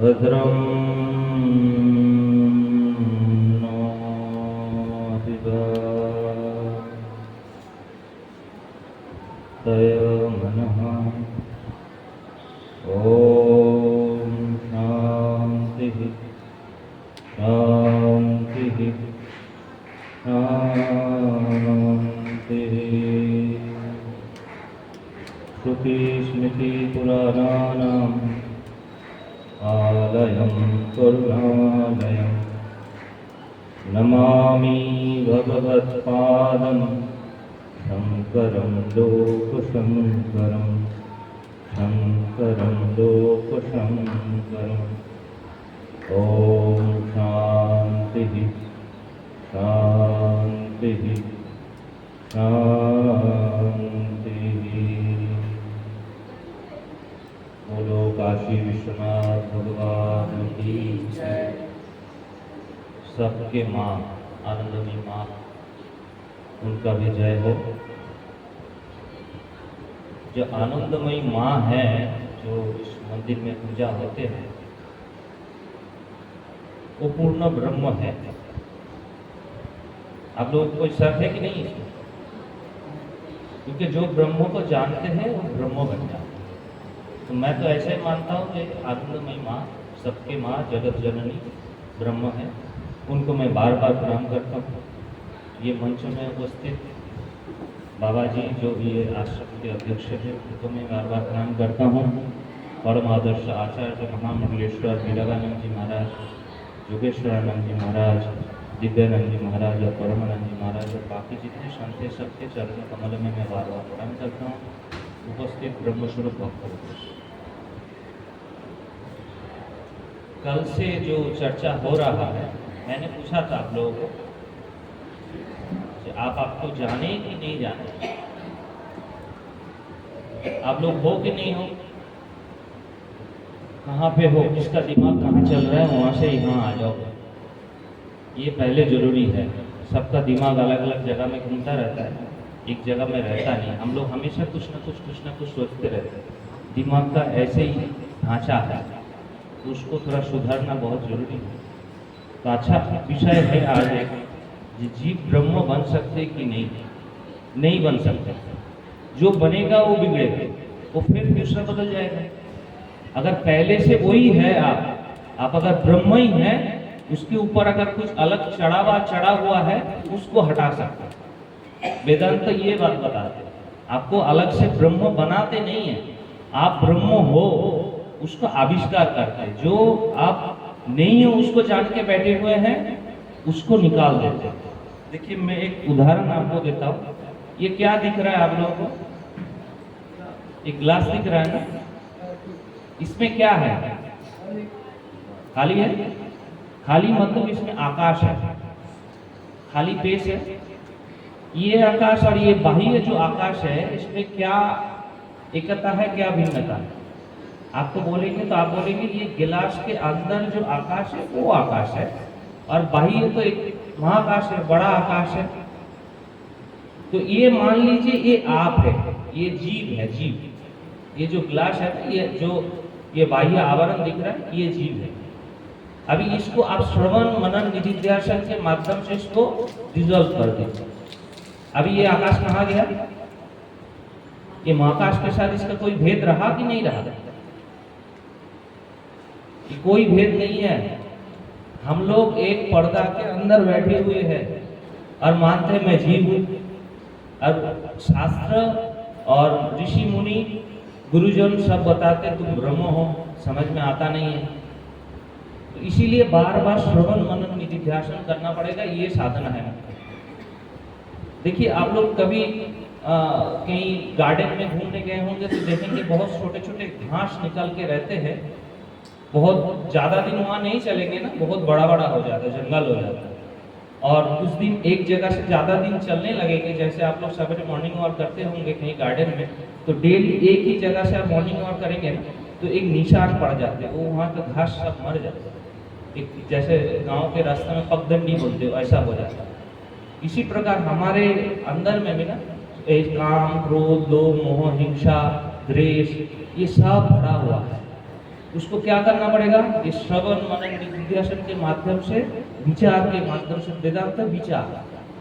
भद्रं नो तय मनः। ओम शांति शांति शांति। श्रुतिस्मृतिपुराणानाम् आलयं करुणालयं नमामि भगवत्पादं शङ्करं लोकशङ्करं शङ्करं लोकशङ्करम्। ॐ शान्तिः शान्तिः शान्तिः। बोलो काशी विश्वनाथ भगवान की जय। सबके माँ आनंदमयी माँ, उनका भी जय हो। जो आनंदमयी माँ है, जो इस मंदिर में पूजा होते हैं, वो पूर्ण ब्रह्म है। आप लोगों को कोई शक है कि नहीं इसमें? क्योंकि जो ब्रह्म को जानते हैं वो ब्रह्म बन जाते हैं। तो मैं तो ऐसे मानता हूँ कि आनंदमयी माँ, सबके माँ, जगत जननी ब्रह्म है। उनको मैं बार बार प्रणाम करता हूँ। ये मंच में उपस्थित बाबा जी जो ये आश्रम के अध्यक्ष हैं, उनको मैं बार बार प्रणाम करता हूँ। परम आदर्श आचार्य महामंडलेश्वर वीरानंद जी महाराज, योगेश्वरानंद जी महाराज, दिव्यानंद जी महाराज और परमानंद जी महाराज और बाकी जितने संत हैं, सबके चरण कमल में मैं बार बार प्रणाम करता हूँ। उपस्थित ब्रह्मस्वरूप भक्तों, कल से जो चर्चा हो रहा है, मैंने पूछा था आप लोगों को कि आप आपको जाने कि नहीं जाने, आप लोग हो कि नहीं हो, कहाँ पे हो, किसका दिमाग कहाँ चल रहा है, वहाँ से यहाँ आ जाओ। ये पहले जरूरी है। सबका दिमाग अलग अलग जगह में घूमता रहता है, एक जगह में रहता नहीं। हम लोग हमेशा कुछ ना कुछ सोचते रहते हैं। दिमाग का ऐसे ही ढांचा है, उसको थोड़ा सुधारना बहुत जरूरी है। तो अच्छा विषय है आज एक, जीव ब्रह्म बन सकते कि नहीं बन सकते। जो बनेगा वो बिगड़ेगा, वो फिर दूसरा बदल जाएगा। अगर पहले से वही है, आप अगर ब्रह्म ही है, उसके ऊपर अगर कुछ अलग चढ़ा हुआ है, उसको हटा सकते हैं। वेदांत ये बात बताते हैं, आपको अलग से ब्रह्म बनाते नहीं है, आप ब्रह्म हो उसको आविष्कार करते हैं। जो आप नहीं हो उसको जान के बैठे हुए हैं, उसको निकाल देते हैं। देखिए मैं एक उदाहरण आपको देता हूँ। ये क्या दिख रहा है आप लोगों को? एक ग्लास दिख रहा है ना? इसमें क्या है? खाली है। खाली मतलब इसमें आकाश है, खाली पेश है। ये आकाश और ये बाह्य जो आकाश है, इसमें क्या एकता है, क्या भिन्नता है? आपको बोलेंगे तो आप बोलेंगे ये गिलास के अंदर जो आकाश है वो आकाश है, और बाह्य तो एक महाकाश है, बड़ा आकाश है। तो ये मान लीजिए ये आप है, ये जीव है, जीव। ये जो गिलास है, ये बाह्य आवरण दिख रहा है, ये जीव है। अभी इसको आप श्रवण मनन निधिध्यासन के माध्यम से इसको डिसॉल्व कर दीजिए। अभी ये आकाश कहाँ गया? ये महाकाश के साथ इसका कोई भेद रहा कि नहीं रहा? कोई भेद नहीं है। हम लोग एक पर्दा के अंदर बैठे हुए हैं और मानते हैं मैं जीव हूं। और शास्त्र और ऋषि मुनि गुरुजन सब बताते तुम ब्रह्म हो, समझ में आता नहीं है। तो इसीलिए बार बार श्रवण मनन निधिध्यासन करना पड़ेगा, ये साधना है। देखिए आप लोग कभी कहीं गार्डन में घूमने गए होंगे तो देखेंगे बहुत छोटे छोटे घास निकल के रहते हैं। बहुत ज़्यादा दिन वहाँ नहीं चलेंगे ना, बहुत बड़ा बड़ा हो जाता है, जंगल हो जाता है। और कुछ दिन एक जगह से ज़्यादा दिन चलने लगेंगे, जैसे आप लोग सवेरे मॉर्निंग वॉक करते होंगे कहीं गार्डन में, तो डेली एक ही जगह से आप मॉर्निंग वॉक करेंगे ना, तो एक निशान पड़ जाते हैं, वो वहाँ का घास सब मर जाता है। एक जैसे गाँव के रास्ते में पगडंडी बोलते हो, ऐसा हो जाता है। इसी प्रकार हमारे अंदर में भी ना काम, क्रोध, लोभ, मोह, हिंसा, द्वेष, ये सब भरा हुआ है। उसको क्या करना पड़ेगा? इस श्रवण मनन निधिध्यासन के माध्यम से, विचार के माध्यम से, वेदांत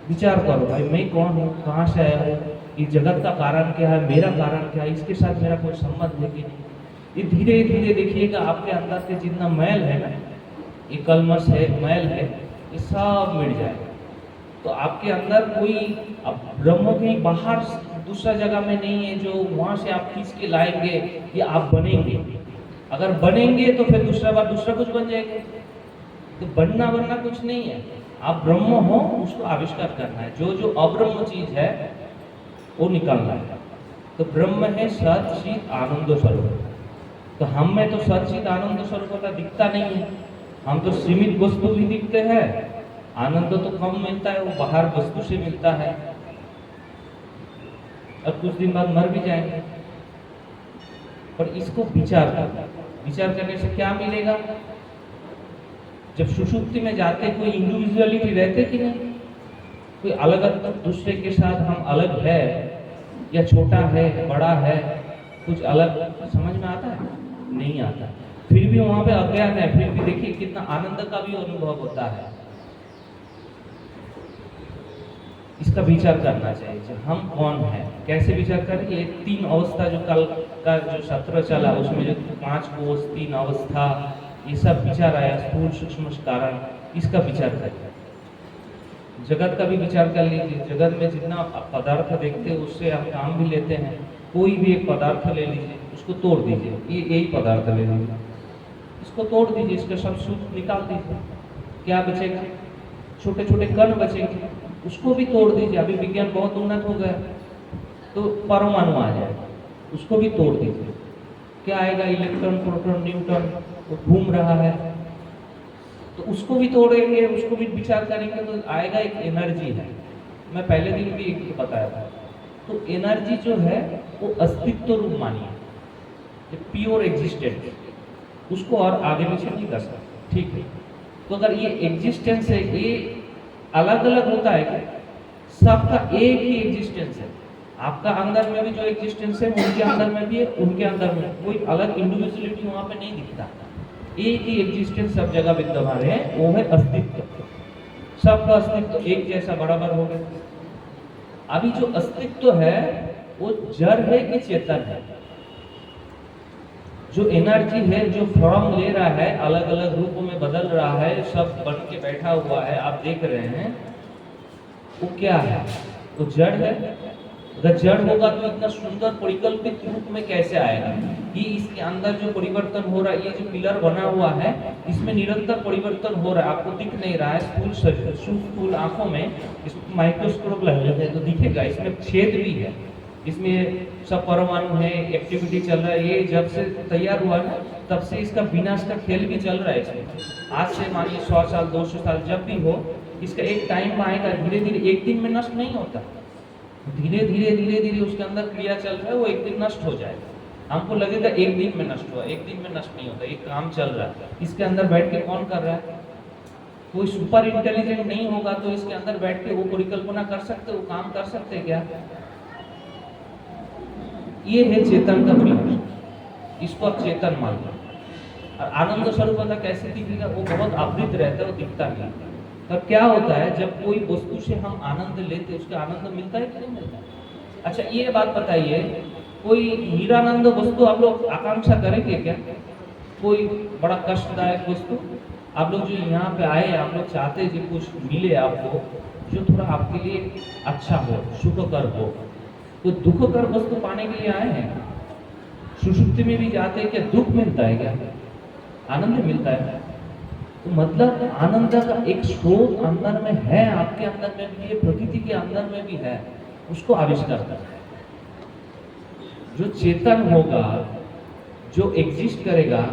विचार करो भाई मैं कौन हूँ, कहाँ से आया हूँ, इस जगत का कारण क्या है, मेरा कारण क्या है, इसके साथ मेरा कोई संबंध है कि नहीं। ये धीरे धीरे देखिएगा आपके अंदर के जितना मैल है ना, ये कलमश है, मैल है, ये सब मिट जाएगा। तो आपके अंदर कोई अब ब्रह्म कहीं बाहर दूसरा जगह में नहीं है जो वहां से आप खींच के लाएंगे या आप बनेंगे। अगर बनेंगे तो फिर दूसरा बार दूसरा कुछ बन जाएगा। तो बनना कुछ नहीं है, आप ब्रह्म हो उसको आविष्कार करना है। जो जो अब्रह्म चीज है वो निकालना है। तो ब्रह्म है सत चित आनंद स्वरूप। तो हम में तो सत चित आनंद स्वरूप दिखता नहीं है, हम तो सीमित वस्तु भी दिखते हैं, आनंद तो कम मिलता है, वो बाहर वस्तु से मिलता है। अब कुछ दिन बाद मर भी जाएंगे। पर इसको विचार करने से क्या मिलेगा? जब सुषुप्ति में जाते कोई इंडिविजुअलिटी रहते कि नहीं, कोई अलग दूसरे के साथ हम अलग है या छोटा है बड़ा है, कुछ अलग समझ में आता है? नहीं आता। फिर भी वहां पे अज्ञान है, फिर भी देखिए कितना आनंद का भी अनुभव होता है। इसका विचार करना चाहिए हम कौन है, कैसे विचार करें। ये 3 अवस्था जो कल का जो सत्र चला उसमें जो 5 कोष 3 अवस्था ये सब विचार आया, स्थूल सूक्ष्म कारण, इसका विचार करें। जगत का भी विचार कर लीजिए। जगत में जितना आप पदार्थ देखते हैं उससे आप काम भी लेते हैं। कोई भी एक पदार्थ ले लीजिए, उसको तोड़ दीजिए, ये यही पदार्थ ले लीजिए, इसको तोड़ दीजिए, इसके सब सूत्र निकाल दीजिए, क्या बचेगा? छोटे छोटे कण बचेंगे, उसको भी तोड़ दीजिए। अभी विज्ञान बहुत उन्नत हो गया तो परमाणु आ जाएगा, उसको भी तोड़ दीजिए, क्या आएगा? इलेक्ट्रॉन प्रोटॉन न्यूट्रॉन, वो घूम रहा है, तो उसको भी तोड़ेंगे, उसको भी विचार करेंगे तो आएगा एक एनर्जी है। मैं पहले दिन भी एक बताया था। तो एनर्जी जो है वो अस्तित्व रूप मानिए, प्योर एग्जिस्टेंस, उसको और आगे पीछे नहीं कर सकते, ठीक है। तो अगर ये एग्जिस्टेंस है, ये अलग अलग होता है कि सबका एक ही एग्जिस्टेंस है। आपका अंदर में भी जो एग्जिस्टेंस है उनके अंदर में भी है, उनके अंदर में कोई अलग इंडिविजुअलिटी वहां पे नहीं दिखता। एक ही एग्जिस्टेंस सब जगह विद्यमान है, वो है अस्तित्व। सबका अस्तित्व एक जैसा बराबर हो गया। अभी जो अस्तित्व है वो जड़ है कि चेतन है? जो एनर्जी है जो फॉर्म ले रहा है, अलग अलग रूपों में बदल रहा है, सब बन के बैठा हुआ है, आप देख रहे हैं, वो क्या है? वो जड़ है। अगर जड़ होगा तो इतना सुंदर परिकल्पित रूप में कैसे आएगा? ये इसके अंदर जो परिवर्तन हो रहा है, ये जो पिलर बना हुआ है इसमें निरंतर परिवर्तन हो रहा है, आपको दिख नहीं रहा है। स्थूल आंखों में इस माइक्रोस्कोप लगे तो दिखेगा, इसमें छेद भी है, इसमें सब परमाणु है, एक्टिविटी चल रहा है। ये जब से तैयार हुआ ना तब से इसका विनाश का खेल भी चल रहा है इसमें। आज से मानिए 100 साल 200 साल जब भी हो, इसका एक टाइम आएगा, धीरे धीरे, एक दिन में नष्ट नहीं होता, धीरे धीरे उसके अंदर क्रिया चल रहा है, वो एक दिन नष्ट हो जाएगा। हमको लगेगा एक दिन में नष्ट हुआ, एक दिन में नष्ट नहीं होता, एक काम चल रहा है। इसके अंदर बैठ के कौन कर रहा है? कोई सुपर इंटेलिजेंट नहीं होगा तो इसके अंदर बैठ के वो परिकल्पना कर सकते, वो काम कर सकते क्या? ये है चेतन का पिलर, इसको आप चेतन मान लो। और आनंद स्वरूप का कैसे दिखेगा? वो बहुत आवृत रहता है, वो दिखता नहीं। पर क्या होता है जब कोई वस्तु से हम आनंद लेते, उसका आनंद मिलता है कि नहीं मिलता? अच्छा ये बात बताइए, कोई निरानंद वस्तु आप लोग आकांक्षा करेंगे क्या? कोई बड़ा कष्टदायक वस्तु आप लोग जो यहाँ पे आए, आप लोग चाहते हैं कि कुछ मिले आपको जो थोड़ा आपके लिए अच्छा हो, सुखकर हो। तो दुखकर वस्तु पाने के लिए आए हैं। सुषुप्ति में भी जाते हैं, क्या दुख मिलता है? क्या आनंद मिलता है? तो मतलब आनंद का एक स्रोत अंदर में है, आपके अंदर में भी है, प्रकृति के अंदर में भी है, उसको आविष्कार करना है। जो चेतन होगा, जो एग्जिस्ट करेगा,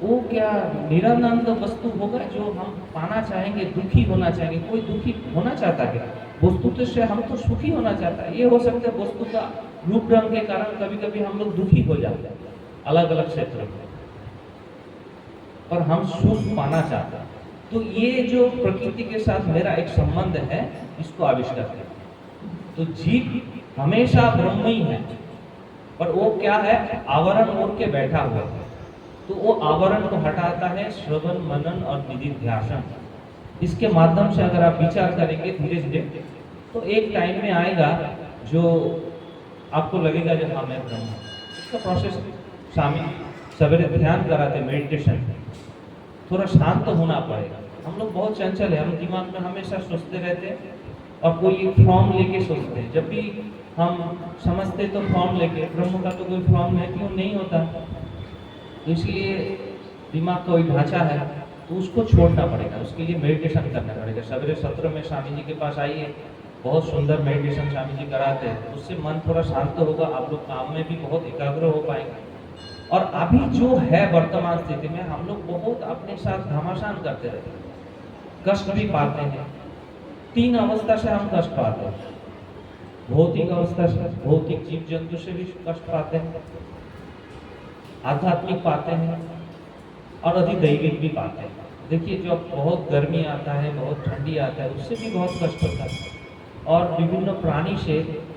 वो क्या निरानंद वस्तु होगा जो हम पाना चाहेंगे, दुखी होना चाहेंगे। कोई दुखी होना चाहता है? वस्तु तो से हम तो सुखी होना चाहता है। ये हो सकता है वस्तु का रूप रंग के कारण कभी कभी हम लोग दुखी हो जाते हैं अलग अलग क्षेत्र में, पर हम सुख पाना चाहते हैं। तो ये जो प्रकृति के साथ मेरा एक संबंध है, इसको आविष्कार करें। तो जीव हमेशा ब्रह्म ही है, पर वो क्या है? आवरण ओढ़ के बैठा हुआ है। तो वो आवरण को हटाता है श्रवण मनन और निधिध्यासन। इसके माध्यम से अगर आप विचार करेंगे धीरे धीरे तो एक टाइम में आएगा जो आपको लगेगा जो हाँ मैं ब्रह्म हूँ। इसका प्रोसेस शामिल सवेरे ध्यान कराते मेडिटेशन, थोड़ा शांत होना पड़ेगा। हम लोग बहुत चंचल है, हम दिमाग में हमेशा सोचते रहते हैं और कोई एक फॉर्म लेके सोचते हैं। जब भी हम समझते तो फॉर्म लेके, ब्रह्म का तो कोई फॉर्म है क्यों नहीं होता, तो इसलिए दिमाग का कोई ढांचा है तो उसको छोड़ना पड़ेगा। उसके लिए मेडिटेशन करना पड़ेगा। सवेरे सत्र में स्वामी जी के पास आइए, बहुत सुंदर मेडिटेशन स्वामी जी कराते हैं, उससे मन थोड़ा शांत होगा, आप लोग काम में भी बहुत एकाग्र हो पाएंगे। और अभी जो है वर्तमान स्थिति में हम लोग बहुत अपने साथ घमासान करते रहते हैं, कष्ट भी पाते हैं। 3 अवस्था से हम कष्ट पाते हैं। भौतिक अवस्था से, भौतिक जीव जंतु से भी कष्ट पाते हैं, आध्यात्मिक पाते हैं और अधिदैविक भी पाते हैं। देखिए जब बहुत गर्मी आता है, बहुत ठंडी आता है, उससे भी बहुत कष्ट होता है। और विभिन्न प्राणी से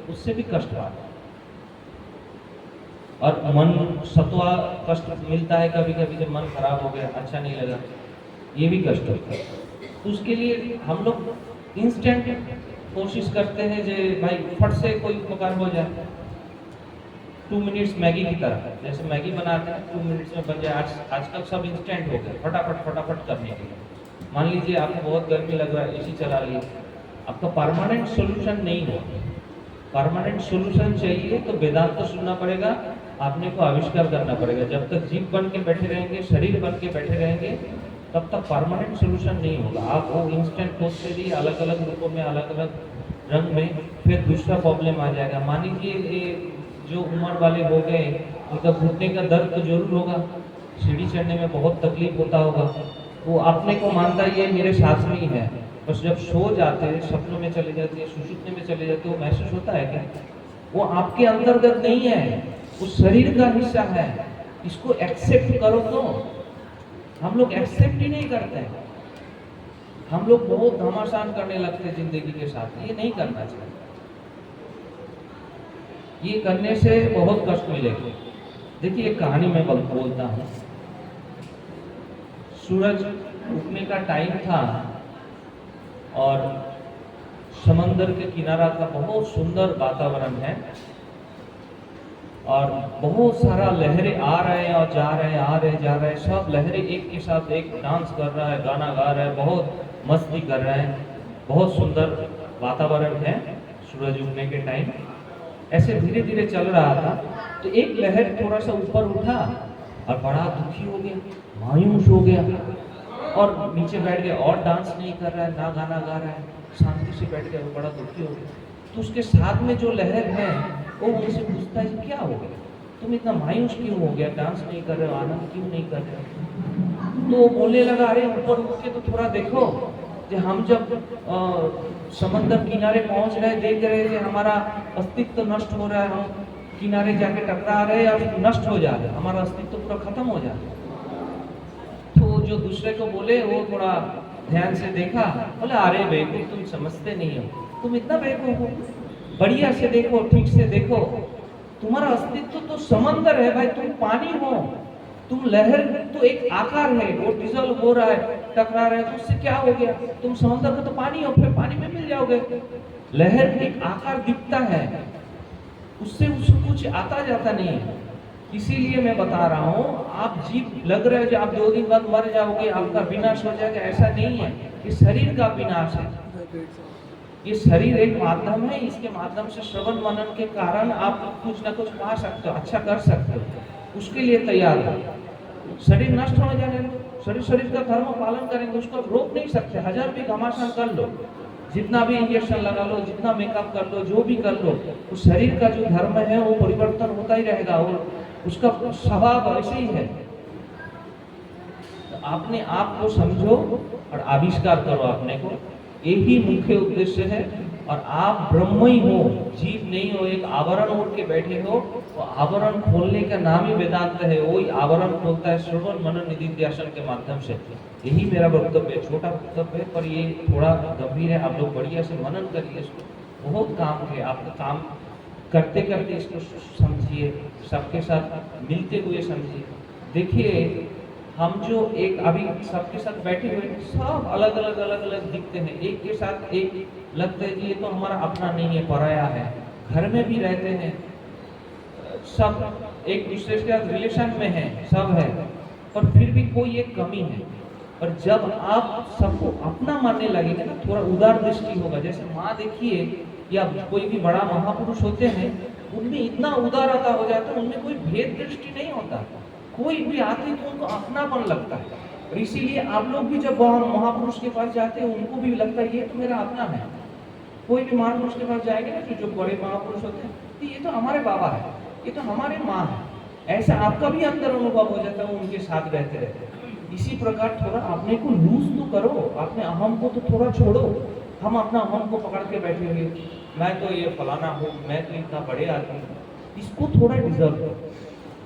उससे भी कष्ट पाते हैं। और मन सत्वा कष्ट मिलता है कभी कभी, जब मन खराब हो गया, अच्छा नहीं लगा, ये भी कष्ट होता है। तो उसके लिए हम लोग इंस्टेंट कोशिश करते हैं जे भाई फट से कोई उपकार हो जाए। 2 मिनट्स मैगी की तरह, जैसे मैगी बनाते हैं 2 मिनट्स में बन जाए। आजकल सब इंस्टेंट हो गए, फटाफट करने के लिए। मान लीजिए आपको बहुत गर्मी लग रहा है, एसी चला लिए, आपका परमानेंट सोल्यूशन नहीं हो। परमानेंट सोल्यूशन चाहिए तो वेदांत को सुनना पड़ेगा, आपने को आविष्कार करना पड़ेगा। जब तक जीव बन के बैठे रहेंगे, शरीर बन के बैठे रहेंगे, तब तक परमानेंट सोल्यूशन नहीं होगा। आप वो इंस्टेंट खोज से भी अलग अलग रूपों में, अलग अलग रंग में, फिर दूसरा प्रॉब्लम आ जाएगा। मान लीजिए जो उम्र वाले हो गए, उनका घुटने का दर्द तो जरूर होगा, सीढ़ी चढ़ने में बहुत तकलीफ होता होगा, वो अपने को मानता ये मेरे साथ में ही है। बस जब सो जाते हैं, सपनों में चले जाते हैं, सुषुप्ति में चले जाते हैं, वो महसूस होता है क्या? वो आपके अंतर्गत नहीं है, उस शरीर का हिस्सा है। इसको एक्सेप्ट करो। तो हम लोग एक्सेप्ट ही नहीं करते हैं। हम लोग बहुत घमासान करने लगते हैं जिंदगी के साथ। ये नहीं करना चाहिए। ये करने से बहुत कष्ट मिलेगा। देखिए एक कहानी मैं बोलता हूँ। सूरज उगने का टाइम था और समंदर के किनारा का बहुत सुंदर वातावरण है और बहुत सारा लहरें आ रहे हैं और जा रहे हैं, आ रहे जा रहे हैं। सब लहरें एक के साथ एक डांस कर रहा है, गाना गा रहा है, बहुत मस्ती कर रहे हैं। बहुत सुंदर वातावरण है सूरज उगने के टाइम। ऐसे धीरे धीरे चल रहा था तो एक लहर थोड़ा सा ऊपर उठा और बड़ा दुखी हो गया, मायूस हो गया और नीचे बैठ गया और डांस नहीं कर रहा है, ना गाना गा रहा है, शांति से बैठ गया, वो बड़ा दुखी हो गया। तो उसके साथ में जो लहर है वो उनसे पूछता है क्या हो गया, तुम इतना मायूस क्यों हो गया, डांस नहीं कर रहे हो, आनंद क्यों नहीं कर रहे हो? तो वो बोलने लगा, अरे ऊपर उठ के तो थोड़ा देखो, कि हम जब समंदर किनारे पहुंच रहे, देख रहे थे हमारा अस्तित्व नष्ट हो रहा है, हम किनारे जाके टकरा रहे हैं और नष्ट हो जा रहे हैं, हमारा अस्तित्व पूरा खत्म हो जा रहा है। तो जो दूसरे को बोले वो थोड़ा ध्यान से देखा, बोले अरे बेवकूफ तुम समझते नहीं हो, तुम इतना बेवकूफ हो, बढ़िया से देखो, ठीक से देखो, तुम्हारा अस्तित्व तो समंदर है भाई, तुम पानी हो, तुम लहर तो एक आकार है, वो डिजल हो रहा है, टकरा रहा है, तो उससे क्या हो गया, तुम समंदर का तो पानी हो, फिर पानी में मिल जाओगे। लहर एक आकार दिखता है, उससे कुछ आता जाता नहीं है। इसीलिए मैं बता रहा हूँ, आप जीव लग रहे हो जो आप 2 दिन बाद मर जाओगे, आपका विनाश हो जाएगा, ऐसा नहीं है। ये शरीर का विनाश है। ये शरीर एक माध्यम है, इसके माध्यम से श्रवण मनन के कारण आप कुछ ना कुछ पा सकते हो, अच्छा कर सकते हो, उसके लिए तैयार हो। शरीर नष्ट हो जाने दो, शरीर का धर्म पालन करेंगे, उसको रोक नहीं सकते। 1000 भी घमासान कर लो, जितना भी इंजेक्शन लगा लो, जितना मेकअप कर लो, जो भी कर लो, उस शरीर का जो धर्म है वो परिवर्तन होता ही रहेगा और उसका स्वभाव ऐसे ही है। तो आपने आप को समझो और आविष्कार करो अपने को, यही मुख्य उद्देश्य है। और आप ब्रह्म ही हो, जीव नहीं हो, एक आवरण ओढ़ के बैठे हो, तो आवरण खोलने का नाम ही वेदांत है। वही आवरण खोलता है श्रवण मनन निधिध्यासन के माध्यम से। यही मेरा वक्तव्य है, छोटा वक्तव्य है पर ये थोड़ा गंभीर है। आप लोग बढ़िया से मनन करिए इसको, बहुत काम है आपका। काम करते करते इसको समझिए, सबके साथ मिलते हुए समझिए, देखिए, हम जो एक अभी सबके साथ बैठे हुए हैं, सब अलग अलग दिखते हैं, एक के साथ एक लगता है कि ये तो हमारा अपना नहीं है, पराया है। घर में भी रहते हैं, सब एक दूसरे के साथ रिलेशन में है, सब है, पर फिर भी कोई एक कमी है। और जब आप सबको अपना मानने लगेंगे ना, थोड़ा उदार दृष्टि होगा। जैसे माँ देखिए, या कोई भी बड़ा महापुरुष होते हैं, उनमें इतना उदारता हो जाता है, उनमें कोई भेद दृष्टि नहीं होता। कोई भी आते तो उनको अपनापन लगता है। और इसीलिए आप लोग भी जब वहाँ महापुरुष के पास जाते हैं, उनको भी लगता है ये तो मेरा अपना है। कोई भी महापुरुष के पास जाएंगे ना, जो बड़े महापुरुष होते हैं, तो ये तो हमारे बाबा है, ये तो हमारे माँ है, ऐसा आपका भी अंदर अनुभव हो जाता है उनके साथ रहते रहते। इसी प्रकार थोड़ा अपने को लूज तो करो, अपने अहम को तो थोड़ा छोड़ो। हम अपना अहम को पकड़ के बैठे हुए, मैं तो ये फलाना हूँ, मैं तो इतना बड़े आदमी हूँ, इसको थोड़ा डिजर्व करो।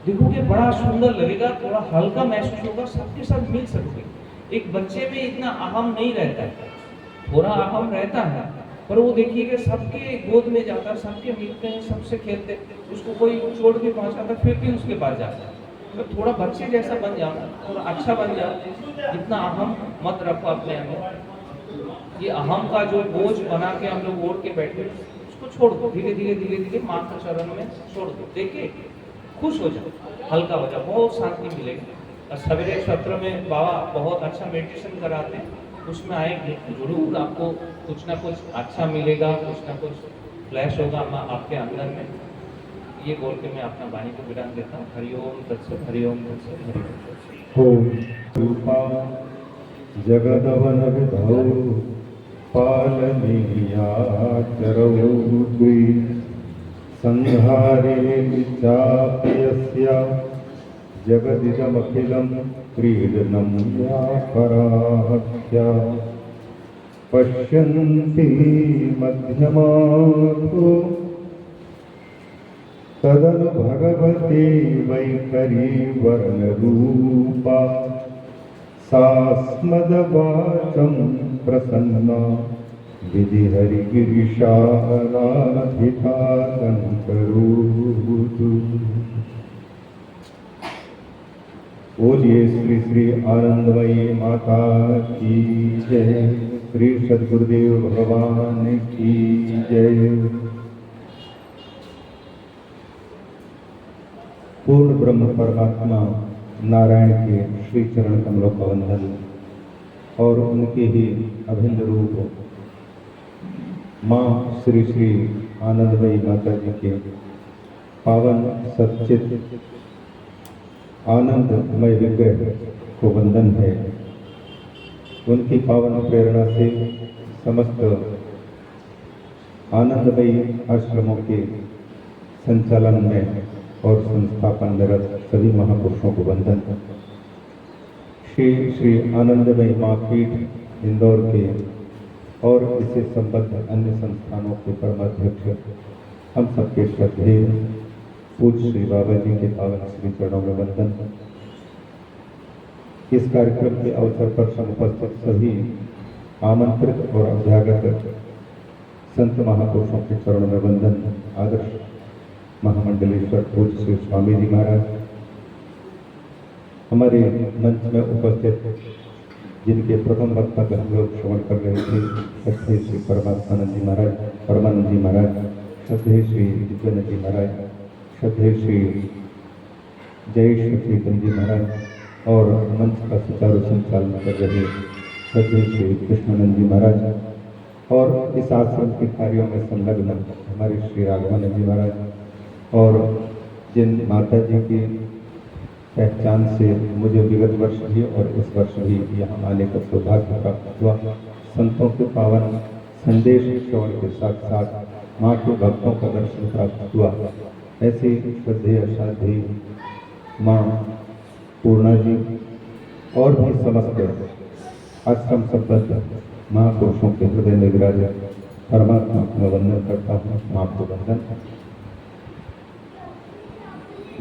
देखोगे बड़ा सुंदर लगेगा, थोड़ा हल्का महसूस होगा, सबके साथ मिल सकोगे। एक बच्चे में इतना अहम नहीं रहता है, थोड़ा अहम रहता है, पर वो देखिएगा सबके गोद में जाता है, सबके मिलते हैं, सबसे खेलते, उसको कोई छोड़ के पहुंचाता फिर भी उसके पास जाता है। तो थोड़ा बच्चे जैसा बन जाओ, थोड़ा अच्छा बन जाओ, इतना अहम मत रखो अपने अंदर। ये अहम का जो बोझ बना के हम लोग ओढ़ के बैठे, उसको छोड़ दो, धीरे धीरे माँ के चरण में छोड़ दो। देखिए खुश हो जाओ, हल्का हो जाओ, बहुत शांति मिलेगी। और सवेरे सत्र में बाबा बहुत अच्छा मेडिटेशन कराते हैं, उसमें आएंगे जरूर, आपको कुछ ना कुछ अच्छा मिलेगा, कुछ ना कुछ फ्लैश होगा आपके अंदर में। ये बोल के मैं अपना वाणी को विराम देता हूँ। हरिओम तत्सत, हरिओम तत्सत, हरिओम तत्सत। ओम रूपा जगदवन विधौ पालनीया चरौ द्वि संहारे चाप्यस्या जगदिदमखिलं क्रीडनं या पराख्या पश्यन्ति मध्यमार्थो तदनु भगवती वैखरी वर्णरूपा सा स्मदवाचं प्रसन्ना विधिहरिगिरिशानाधितालङ्करोतु। बोलिए श्री श्री आनंदमयी माता की जय, श्री सद्गुरुदेव भगवान की जय। पूर्ण ब्रह्म परमात्मा नारायण के श्री चरण कमलों का वंदन और उनके ही अभिन्न रूप माँ श्री श्री आनंदमयी माता जी के पावन सच्चित आनंदमय विग्रह को वंदन है। उनकी पावन प्रेरणा से समस्त आनंदमयी आश्रमों के संचालन में और संस्थापन निरत सभी महापुरुषों को वंदन। श्री श्री आनंदमयी माँ पीठ इंदौर के और इससे संबद्ध अन्य संस्थानों के परमाध्यक्ष हम सबके श्रद्धेय पूज्य श्री बाबा जी के पावन श्री चरणों में वंदन। इस कार्यक्रम के अवसर पर समुपस्थित सभी आमंत्रित और अभ्यागत संत महापुरुषों के चरणों में वंदन। आदर्श महामंडलेश्वर पूज्य श्री स्वामी जी महाराज, हमारे मंच में उपस्थित जिनके प्रथम वक्तव्य हम लोग श्रवण कर रहे थे, श्रद्धेय श्री परमात्मानंद जी महाराज, परमानंद जी महाराज, श्रद्धेय श्री दिव्यानंद जी महाराज, श्रद्धेय श्री जयेश्वर चेतन जी महाराज और मंच का सुचारू संचालन कर रहे श्रद्धेय श्री कृष्णानंद जी महाराज और इस आश्रम के कार्यों में संलग्न हमारे श्री राघवानंद जी महाराज और जिन माता जी की पहचान से मुझे विगत वर्ष भी और इस वर्ष भी यहाँ आने का सौभाग्य प्राप्त हुआ, संतों के पावन संदेश श्रवण के साथ साथ माँ के भक्तों का दर्शन प्राप्त हुआ। ऐसे श्रद्धेय साध्वी माँ पूर्णा जी और भी समस्त आश्रम संबद्ध महापुरुषों के हृदय में विराजित परमात्मा को वंदन करता हूँ। माँ को वंदन।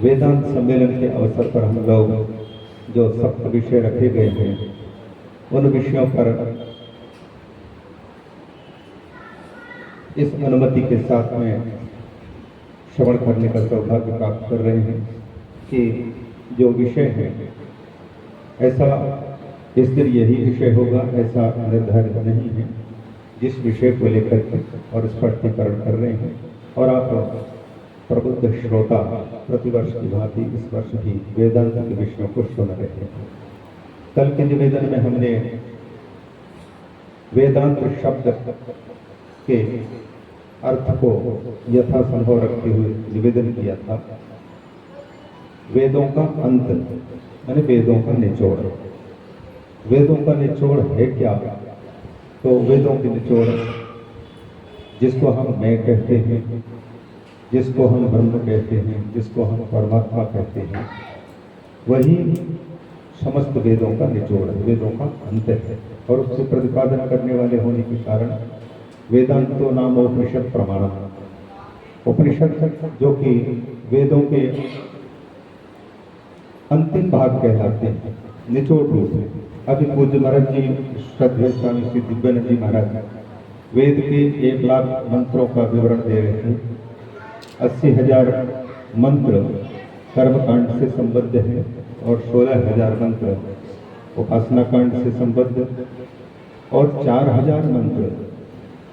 वेदांत सम्मेलन के अवसर पर हम लोग जो सप्त विषय रखे गए हैं, उन विषयों पर इस अनुमति के साथ में श्रवण करने का सौभाग्य प्राप्त कर रहे हैं कि जो विषय है ऐसा इस दिन यही विषय होगा ऐसा निर्धारित नहीं है। जिस विषय को लेकर के और स्पष्टीकरण कर रहे हैं और आप प्रबुद्ध श्रोता प्रतिवर्ष की भांति इस वर्ष भी वेदांत के विषयों को सुन रहे हैं। कल के निवेदन में हमने वेदांत शब्द के अर्थ को यथासंभव रखते हुए निवेदन किया था। वेदों का अंत यानी वेदों का निचोड़। वेदों का निचोड़ है क्या? तो वेदों के निचोड़ जिसको हम मैं कहते हैं, जिसको हम ब्रह्म कहते हैं, जिसको हम परमात्मा कहते हैं, वही समस्त वेदों का निचोड़ है, वेदों का अंत है। और उससे प्रतिपादन करने वाले होने के कारण वेदांतो नाम उपनिषद प्रमाणम। उपनिषद जो कि वेदों के अंतिम भाग कहलाते हैं, निचोड़ रूप है। अभी पूज्य महाराज जी श्रद्धेय स्वामी श्री दिव्यानंद जी महाराज वेद के 1 लाख मंत्रों का विवरण दे रहे हैं। 80,000 मंत्र कर्मकांड से संबद्ध है और 16,000 मंत्र उपासना कांड से संबद्ध और 4,000 मंत्र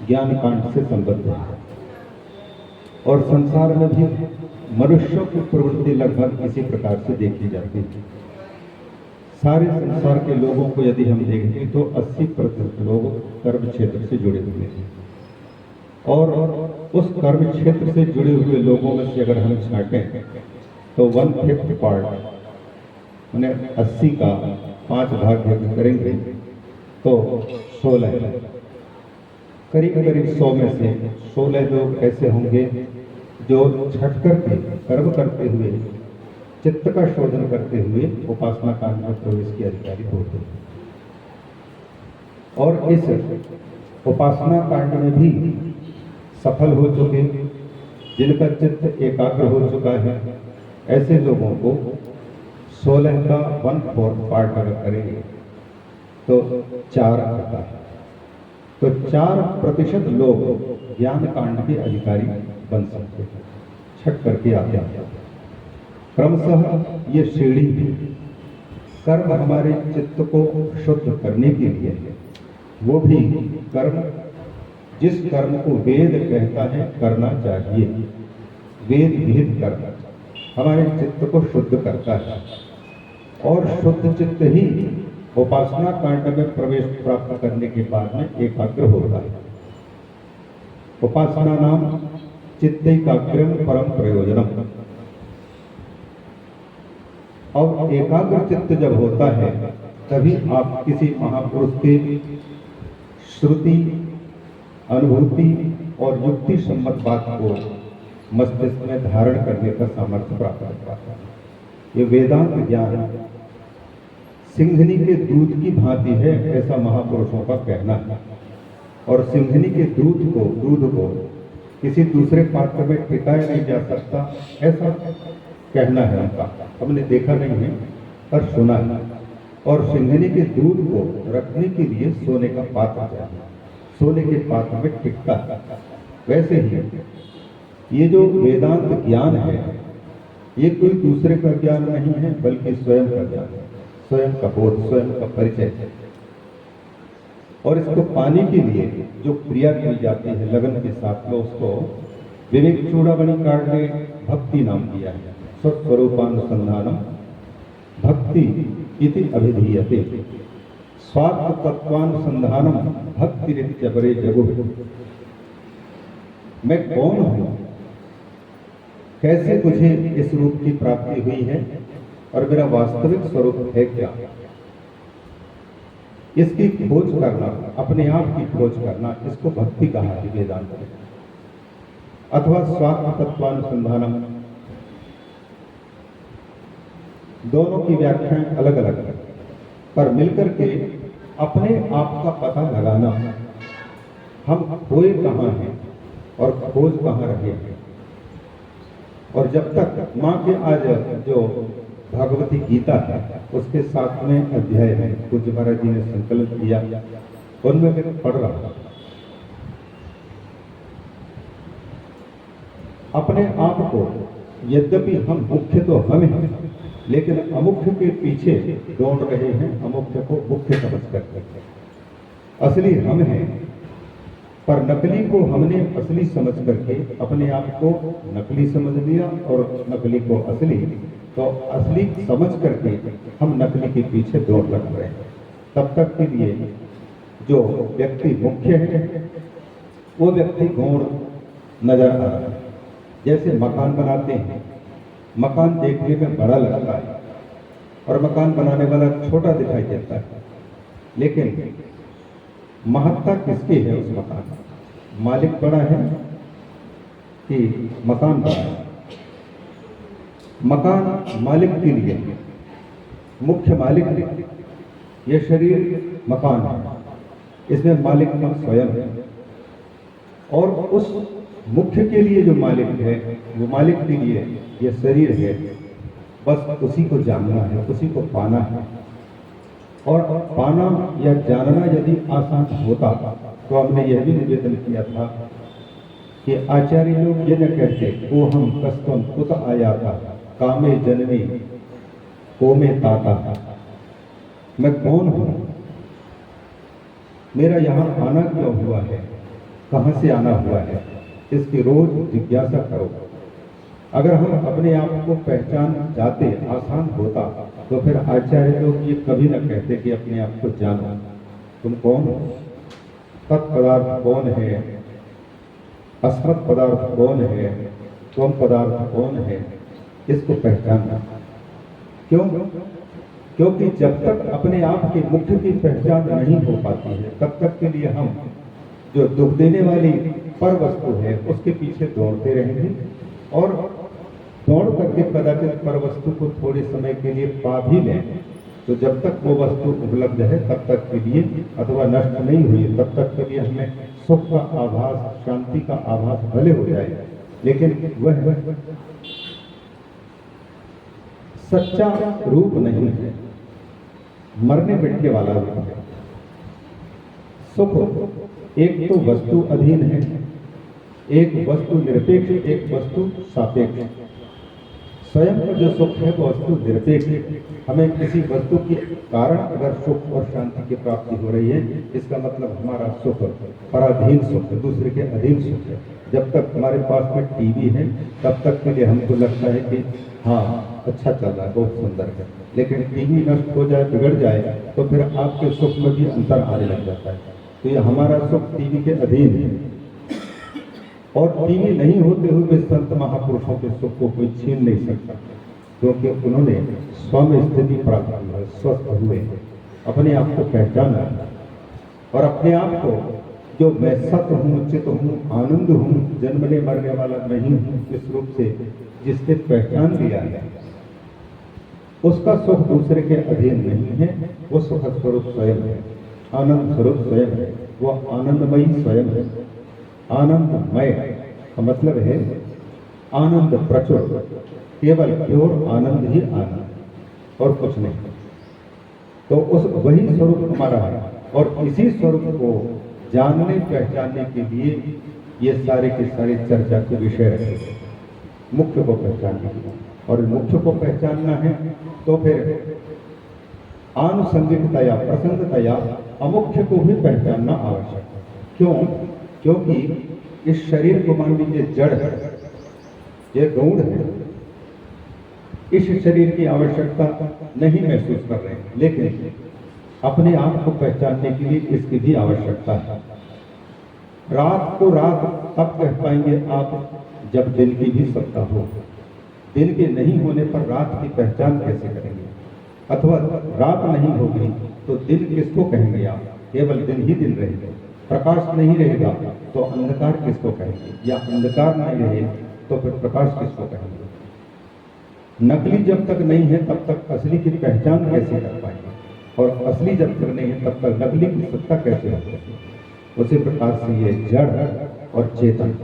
ज्ञान कांड से संबद्ध है। और संसार में भी मनुष्यों की प्रवृत्ति लगभग इसी प्रकार से देखी जाती है। सारे संसार के लोगों को यदि हम देखें तो 80% लोग कर्म क्षेत्र से जुड़े हुए हैं। और उस कर्म क्षेत्र से जुड़े हुए लोगों में से अगर हम छांटें तो 1/5 पार्ट मैंने 80 का 5 भाग करेंगे तो 16 है। करीब करीब 100 में से 16 लोग ऐसे होंगे जो छठ करके कर्म करते हुए चित्त का शोधन करते हुए उपासना कांड में प्रवेश के अधिकारी होते हैं। और इस उपासना कांड में भी सफल हो चुके, जिनका चित्त एकाग्र हो चुका है, ऐसे लोगों को 16 का 1/4 पार्ट अगर करेंगे तो 4 आता है। तो 4% लोग ज्ञान कांड के अधिकारी बन सकते हैं, छठ करके आते हैं। क्रमशः ये सीढ़ी है। कर्म हमारे चित्त को शुद्ध करने के लिए है। वो भी कर्म जिस कर्म को वेद कहता है करना चाहिए। वेद विहित कर्म हमारे चित्त को शुद्ध करता है और शुद्ध चित्त ही उपासना कांड में प्रवेश प्राप्त करने के बाद में एकाग्र होता है। उपासना नाम चित्तैकाग्र्यम परम प्रयोजनम। और एकाग्र चित्त जब होता है तभी आप किसी महापुरुष के श्रुति, अनुभूति और युक्ति सम्मत बात को मस्तिष्क में धारण करने का सामर्थ्य प्राप्त कर पाता है। ये वेदांत ज्ञान सिंघनी के दूध की भांति है, ऐसा महापुरुषों का कहना है। और सिंघनी के दूध को किसी दूसरे पात्र में टिकाया नहीं जा सकता, ऐसा कहना है उनका। हमने देखा नहीं है पर सुना है। और सिंघनी के दूध को रखने के लिए सोने का पात्र चाहिए, सोने के पात्र में टिकता है। वैसे ही ये जो वेदांत ज्ञान है ये कोई दूसरे का ज्ञान नहीं है बल्कि स्वयं का ज्ञान है, स्वयं का बोध, स्वयं का परिचय है। और इसको पाने के लिए जो क्रिया की जाती है लगन के साथ में, उसको विवेक चूड़ामणि कार्ड ने भक्ति नाम दिया है। स्वस्वरूपानुसंधानम भक्ति इति अभिधीयते, स्वात्म तत्वानुसंधानम भक्ति परे जगो। मैं कौन हूं, कैसे मुझे इस रूप की प्राप्ति हुई है और मेरा वास्तविक स्वरूप है क्या, इसकी खोज करना, अपने आप की खोज करना, इसको भक्ति कहा है वेदांत में। अथवा स्वात्म तत्वानुसंधानम, दोनों की व्याख्याएं अलग अलग है पर मिलकर के अपने आप का पता लगाना, हम खोए कहाँ हैं और खोज कहाँ रहे हैं। और जब तक माँ के आज जो भगवती गीता है उसके 7वें अध्याय में पूज्य महाराज जी ने संकल्प किया, उनमें मैं पढ़ रहा था। अपने आप को, यद्यपि हम मुख्य तो हम हैं लेकिन अमुख्य के पीछे दौड़ रहे हैं, अमुख्य को मुख्य समझ कर। असली हम हैं, पर नकली को हमने असली समझ करके अपने आप को नकली समझ लिया और नकली को असली, तो असली समझ करके हम नकली के पीछे दौड़ लग रहे हैं। तब तक के लिए जो व्यक्ति मुख्य है वो व्यक्ति गौण नजर आ रहा है। जैसे मकान बनाते हैं, मकान देखने में बड़ा लगता है और मकान बनाने वाला छोटा दिखाई देता है, लेकिन महत्ता किसकी है उस मकान में? मालिक बड़ा है कि मकान बड़ा है? मकान मालिक के लिए, मुख्य मालिक है। ये शरीर मकान है, इसमें मालिक का स्वयं है, और उस मुख्य के लिए जो मालिक है, वो मालिक के लिए ये शरीर है। बस उसी को जानना है, उसी को पाना है। और पाना या जानना यदि आसान होता तो हमने यह भी निवेदन किया था कि आचार्य लोग ये न कहते को हम कस्तम कुत आया था कामे जन्मी को में ताता, मैं कौन हूं, मेरा यहाँ आना क्यों हुआ है, कहाँ से आना हुआ है, इसकी रोज जिज्ञासा करो। अगर हम अपने आप को पहचान जाते, आसान होता, तो फिर आचार्य लोग ये कभी न कहते कि अपने आप को जानो, तुम कौन हो, तत्पदार्थ कौन है, अस्मत् पदार्थ कौन है, त्वम पदार्थ कौन है, इसको पहचानना। क्यों? क्योंकि जब तक अपने आप के मुख्य की पहचान नहीं हो पाती है, तब तक के लिए हम जो दुख देने वाली पर वस्तु है उसके पीछे दौड़ते रहेंगे, और दौड़ करके कदाचित पर वस्तु को थोड़े समय के लिए पा भी लें, तो जब तक वो वस्तु उपलब्ध है तब तक के लिए, अथवा नष्ट नहीं हुई तब तक के लिए हमें सुख का आभास, शांति का आभास भले हो जाए, लेकिन वह सच्चा रूप नहीं है, मरने मिटने वाला रूप है। सुख एक तो वस्तु अधीन है, एक वस्तु निरपेक्ष, एक वस्तु सापेक्ष। स्वयं का जो सुख है वो वस्तु निरपेक्ष है। हमें किसी वस्तु के कारण अगर सुख और शांति की प्राप्ति हो रही है, इसका मतलब हमारा सुख पराधीन सुख है, दूसरे के अधीन सुख है। जब तक हमारे पास में टीवी है तब तक के लिए हमको लगता है कि हाँ अच्छा चल रहा है, बहुत सुंदर है, लेकिन टीवी नष्ट हो जाए, बिगड़ जाए, तो फिर आपके सुख में भी अंतर आने लग जाता है। तो ये हमारा सुख टीवी के अधीन है, और टीवी नहीं होते हुए भी संत महापुरुषों के सुख को कोई छीन नहीं सकता, क्योंकि उन्होंने स्व में स्थिति प्राप्त की है, स्वस्थ हुए, अपने आप को पहचाना, और अपने आप को जो मैं सत्य हूँ, चित हूँ, आनंद हूँ, जन्मने मरने वाला नहीं हूँ, इस रूप से जिसने पहचान लिया है, उसका सुख दूसरे के अधीन नहीं है। वो सुख स्वरूप स्वयं है, आनंद स्वरूप स्वयं है, वो आनंदमयी स्वयं है। आनंदमय का मतलब है आनंद प्रचुर, केवल प्योर आनंद ही आनंद, और कुछ नहीं। तो उस वही स्वरूप हमारा है, और इसी स्वरूप को जानने पहचानने के लिए ये सारे के सारे चर्चा के विषय रहे, मुख्य को पहचानने के लिए। और मुख्य को पहचानना है तो फिर आनुषंगिकतया, प्रसंगतया अमुख्य को भी पहचानना आवश्यक है। क्यों? क्योंकि इस शरीर को मान लीजिए जड़ है, ये गौण है, इस शरीर की आवश्यकता नहीं महसूस कर रहे हैं, लेकिन अपने आप को पहचानने के लिए इसकी भी आवश्यकता है। रात को रात तब कह पाएंगे आप जब दिन की भी सत्ता हो। दिन के नहीं होने पर रात की पहचान कैसे करेंगे? अथवा रात नहीं होगी तो दिन किसको कहेंगे आप? केवल दिन ही दिन रहेगा, प्रकाश नहीं रहेगा तो अंधकार किसको कहेंगे? या अंधकार नहीं रहे तो फिर प्रकाश किसको कहेंगे? नकली जब तक नहीं है तब तक असली की पहचान कैसे कर पाएंगे? और असली जब तक नहीं है तब तक नकली की सत्ता कैसे हो सकेगी? उसी प्रकार से ये जड़ और चेतन,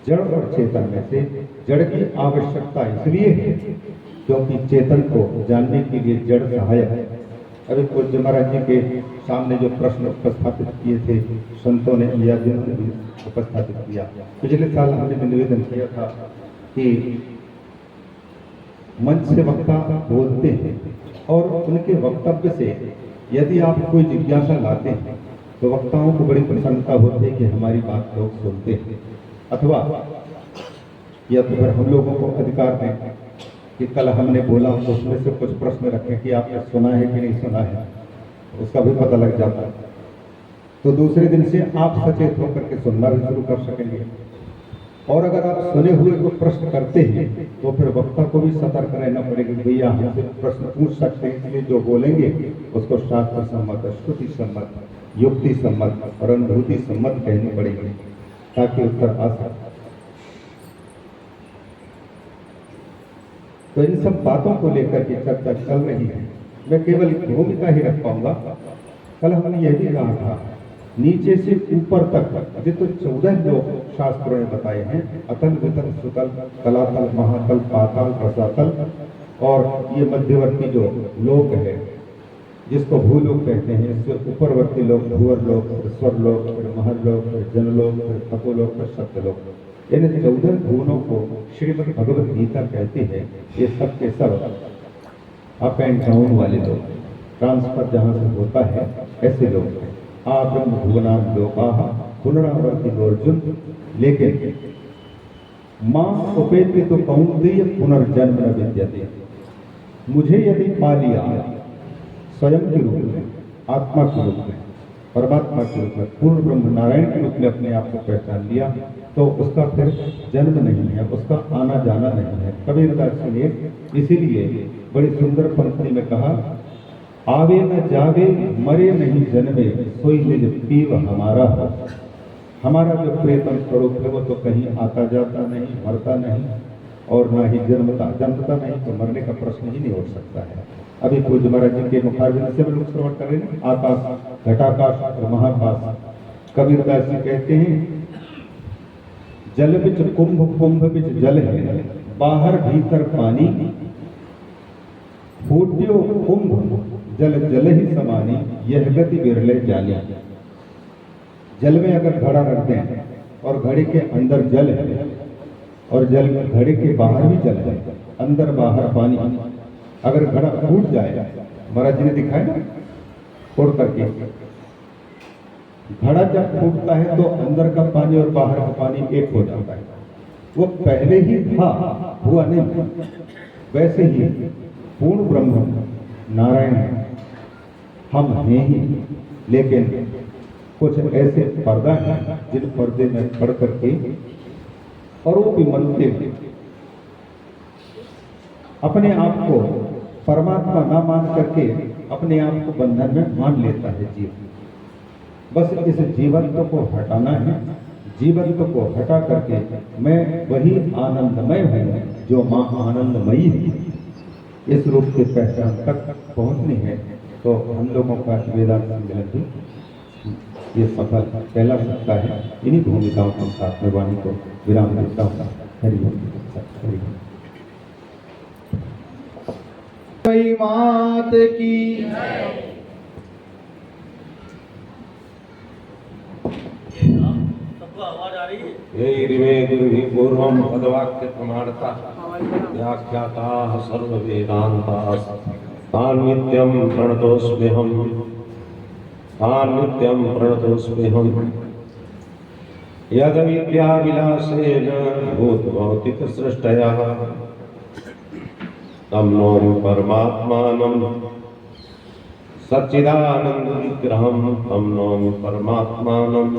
जड़ और चेतन में से जड़ की आवश्यकता इसलिए है क्योंकि चेतन को जानने के लिए जड़ सहायक है। अभी पूज्य महाराज जी के सामने जो प्रश्न उपस्थापित किए थे संतों ने या जिन्होंने भी उपस्थापित किया, पिछले साल हमने निवेदन किया था कि मंच से वक्ता बोलते हैं और उनके वक्तव्य से यदि आप कोई जिज्ञासा लाते हैं तो वक्ताओं को बड़ी प्रसन्नता होती है कि हमारी बात लोग सुनते हैं, अथवा या तो फिर हम लोगों को अधिकार दें कि कल हमने बोला तो उसमें से कुछ प्रश्न रखें कि आपने सुना है कि नहीं सुना है, उसका भी पता लग जाता है। तो दूसरे दिन से आप सचेत होकर के सुनना भी शुरू कर सकेंगे। और अगर आप सुने हुए को प्रश्न करते हैं तो फिर वक्ता को भी सतर्क रहना पड़ेगा, भैया हमसे प्रश्न पूछ सकते हैं, इसलिए जो बोलेंगे उसको शास्त्र सम्मत, श्रुति सम्मत, युक्ति सम्मत और अनुभूति सम्मत कहनी पड़ेगी ताकि उत्तर आ सके। तो इन सब बातों को लेकर के चर्चा चल रही है। मैं केवल भूमिका ही रख पाऊंगा। कल हमने यह भी कहा था, नीचे से ऊपर तक जितने 14 लोग शास्त्रों ने बताए हैं, अतल वितल सुतल तलातल महातल पाताल रसातल, और ये मध्यवर्ती जो लोक है जिसको भूलोक कहते हैं, इससे ऊपरवर्ती लोग भूवर लोक, स्वर लोक, फिर महरलोक, फिर जनलोक, फिर तपोलोक, फिर सत्यलोक। इन 14 भुवनों को श्रीमद् भगवत गीता कहती है। ये सब के सब अप एंड डाउन वाले लोग, ट्रांसफर जहाँ से होता है ऐसे लोग हैं। ब्रह्म भुवनान लोकाः पुनरावर्ति अर्जुन, लेकिन मां उपेति तो कौन्तेय पुनर्जन्म न विद्यते। मुझे यदि पा लिया स्वयं के रूप में, आत्मा के रूप में, परमात्मा के रूप में, पूर्ण ब्रह्म नारायण के रूप में अपने आप को पहचान लिया तो उसका फिर जन्म नहीं है, उसका आना जाना नहीं है। कबीरदास ने इसीलिए बड़ी सुंदर पंक्ति में कहा, आवे न जावे मरे नहीं जन्मे, सोई निज पीव हमारा हो। हमारा जो प्रियतम स्वरूप है वो तो कहीं आता जाता नहीं, मरता नहीं और ना ही जन्मता नहीं, तो मरने का प्रश्न ही नहीं उठ सकता है। अभी पूज्य महाराज जी के मुखारविंद से लोग श्रवण कर रहे हैं, आकाश, घटाकाश और महाकाश। कबीरदास जी कहते हैं, जल बिच कुंभ, कुंभ बिच जल है, बाहर भीतर पानी, फूट्यो कुंभ जल जल ही समानी, यह गति बिरले जाली। जल में अगर घड़ा रख दें और घड़े के अंदर जल है और जल घड़े के बाहर भी जल है, अंदर बाहर पानी, अगर घड़ा फूट जाए, महाराज जी ने दिखाया ना फोड़ करके, घड़ा जब फूटता है तो अंदर का पानी और बाहर का पानी एक हो जाता है। वो पहले ही था, हुआ नहीं। वैसे ही पूर्ण ब्रह्म नारायण है, हम हैं ही, लेकिन कुछ ऐसे पर्दा हैं जिन पर्दे में पढ़ करके और वो भी मनते हुए अपने आप को परमात्मा ना मान करके अपने आप को बंधन में मान लेता है जीव। बस इस जीवत्व को हटाना है। जीवत्व को हटा करके मैं वही आनंदमय हूँ जो माँ आनंदमयी है, इस रूप से पहचान तक पहुँचनी है। तो हम लोगों का वेदांत सम्मेलन ये सफल पहला सकता है। इन्हीं भूमिकाओं के साथ में वाणी को विराम देता हूँ। हरि मात की पूर्वं पदवाक्य प्रमाणता व्याख्याताः सर्ववेदान्ताः तान् नित्यं प्रणतोऽस्म्यहम्, तान् नित्यं प्रणतोऽस्म्यहम्। यद्विद्याविलासेन भूतभौतिकसृष्टया तं नौमि परमात्मानं सच्चिदानन्दविग्रहं, तं नौमि परमात्मानं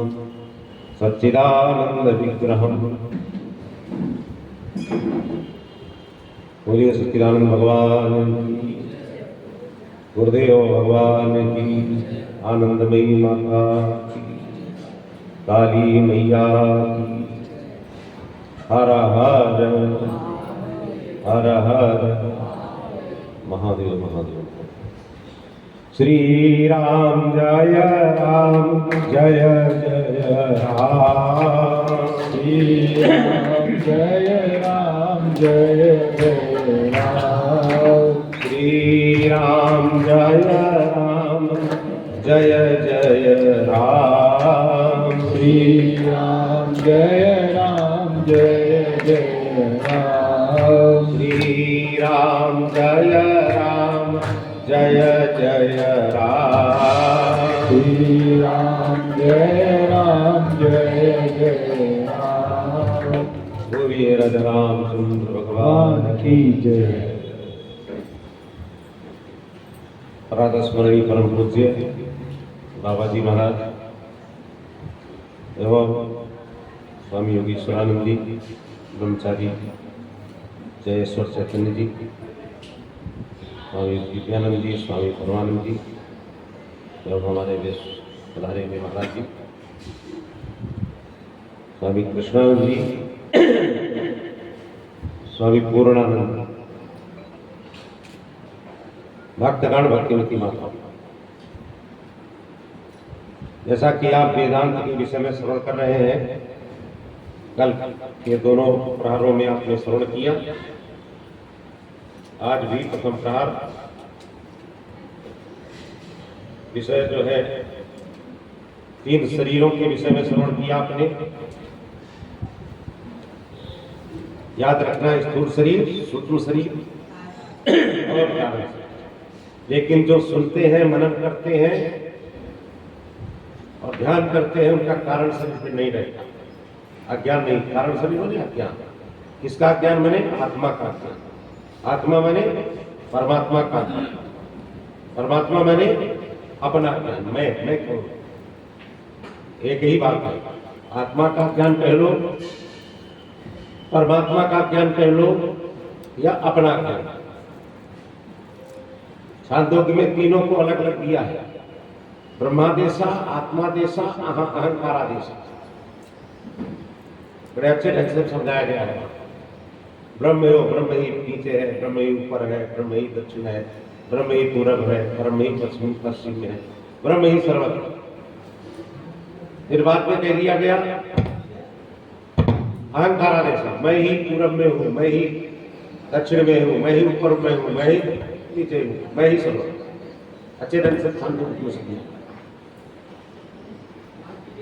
सच्चिदानन्दविग्रहम्। बोलिए सच्चिदानंद भगवान की, गुरुदेव भगवान की, आनंदमयी माता की, काली मैया की। हर हर हर हर महादेव महादेव। श्री राम जय राम जय जय राम, श्री राम जय राम जय जय राम, श्री राम जय राम जय जय राम, श्री राम जय राम जय जय राम। श्री राम जय जय राम। श्री राम जय राम। बोलिए राजा रामचंद्र भगवान भगवान की जय। राधा स्मरणीय परम पूज्य बाबा जी महाराज एवं स्वामी योगीश्वरानंद जी, ब्रह्मचारी जयेश्वर चैतन्य जी, स्वामी दिव्यानंद जी, स्वामी परमानंद जी एवं हमारे देश पधारे हुए महाराज जी, स्वामी कृष्णानंद जी, स्वामी पूर्णानंद, भक्तगण, भक्तिमती माता, जैसा कि आप वेदांत के विषय में श्रवण कर रहे हैं, कल के दोनों प्रहरों में आपने श्रवण किया। आज भी प्रथम प्रहर विषय जो है 3 शरीरों के विषय में श्रवण किया आपने। याद रखना, स्थूल शरीर, सूक्ष्म शरीर और कारण शरीर। लेकिन जो सुनते हैं, मनन करते हैं और ध्यान करते हैं, उनका कारण शरीर पे नहीं रहेगा। अज्ञान नहीं, कारण शरीर होने अज्ञान। किसका ज्ञान? मैंने आत्मा का ज्ञान। आत्मा मैंने परमात्मा का ज्ञान। परमात्मा मैंने अपना ज्ञान। मैं कौन? एक ही बात है। आत्मा का ज्ञान कह लो, परमात्मा का ज्ञान कह लो या अपना ज्ञान। छांदोग्य में तीनों को अलग अलग दिया है। ब्रह्मादेशा, आत्मादेशा, अहंकारादेशा। बड़े अच्छे ढंग से समझाया गया है। ब्रह्म हो, ब्रह्म ही नीचे है, ब्रह्म ही ऊपर है, ब्रह्म ही दक्षिण है, ब्रह्म ही पूरब है, ब्रह्म ही पश्चिम में है, ब्रह्म ही सर्वत्र। फिर बाद में कह दिया गया अहंकारादेशा, मैं ही पूरब में हूँ, मैं ही दक्षिण में हूँ, मैं ही ऊपर में हूँ, मैं ही नीचे हूँ, मैं ही सर्वत्र। अच्छे ढंग से समझ।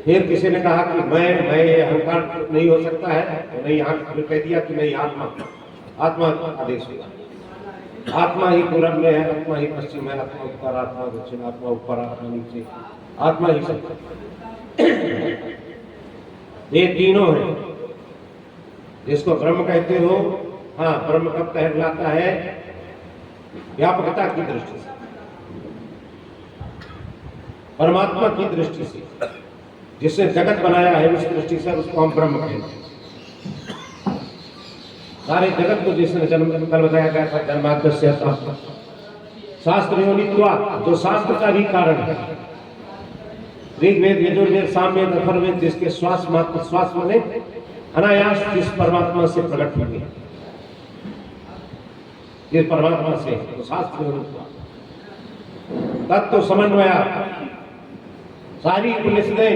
फिर किसी ने कहा कि मैं ये अहंकार नहीं हो सकता है, तो नहीं, यहाँ कह दिया कि नहीं, आत्मा आदेश हुआ। आत्मा ही पूरब में है, आत्मा ही पश्चिम में, आत्मा उत्तर, आत्मा दक्षिण, आत्मा ऊपर, आत्मा नीचे, आत्मा ही सब। ये तीनों है जिसको ब्रह्म कहते हो। हाँ, ब्रह्म कब कहलाता है? व्यापकता की दृष्टि से, परमात्मा की दृष्टि से, जिसने जगत बनाया है उस दृष्टि से उसको हम ब्रह्म कहते हैं। सारे जगत को जिसने जन्म कल बताया गया था, जन्माद्यस्य शास्त्र योनित्वात्, जो शास्त्र का भी कारण है। ऋग्वेद, यजुर्वेद, सामवेद, अथर्ववेद जिसके श्वास मात्र, श्वास माने अनायास जिस परमात्मा से प्रकट हुए, जिस परमात्मा से, तो शास्त्र योनित्वात्। तत्व समन्वया, सारी उपनिषदें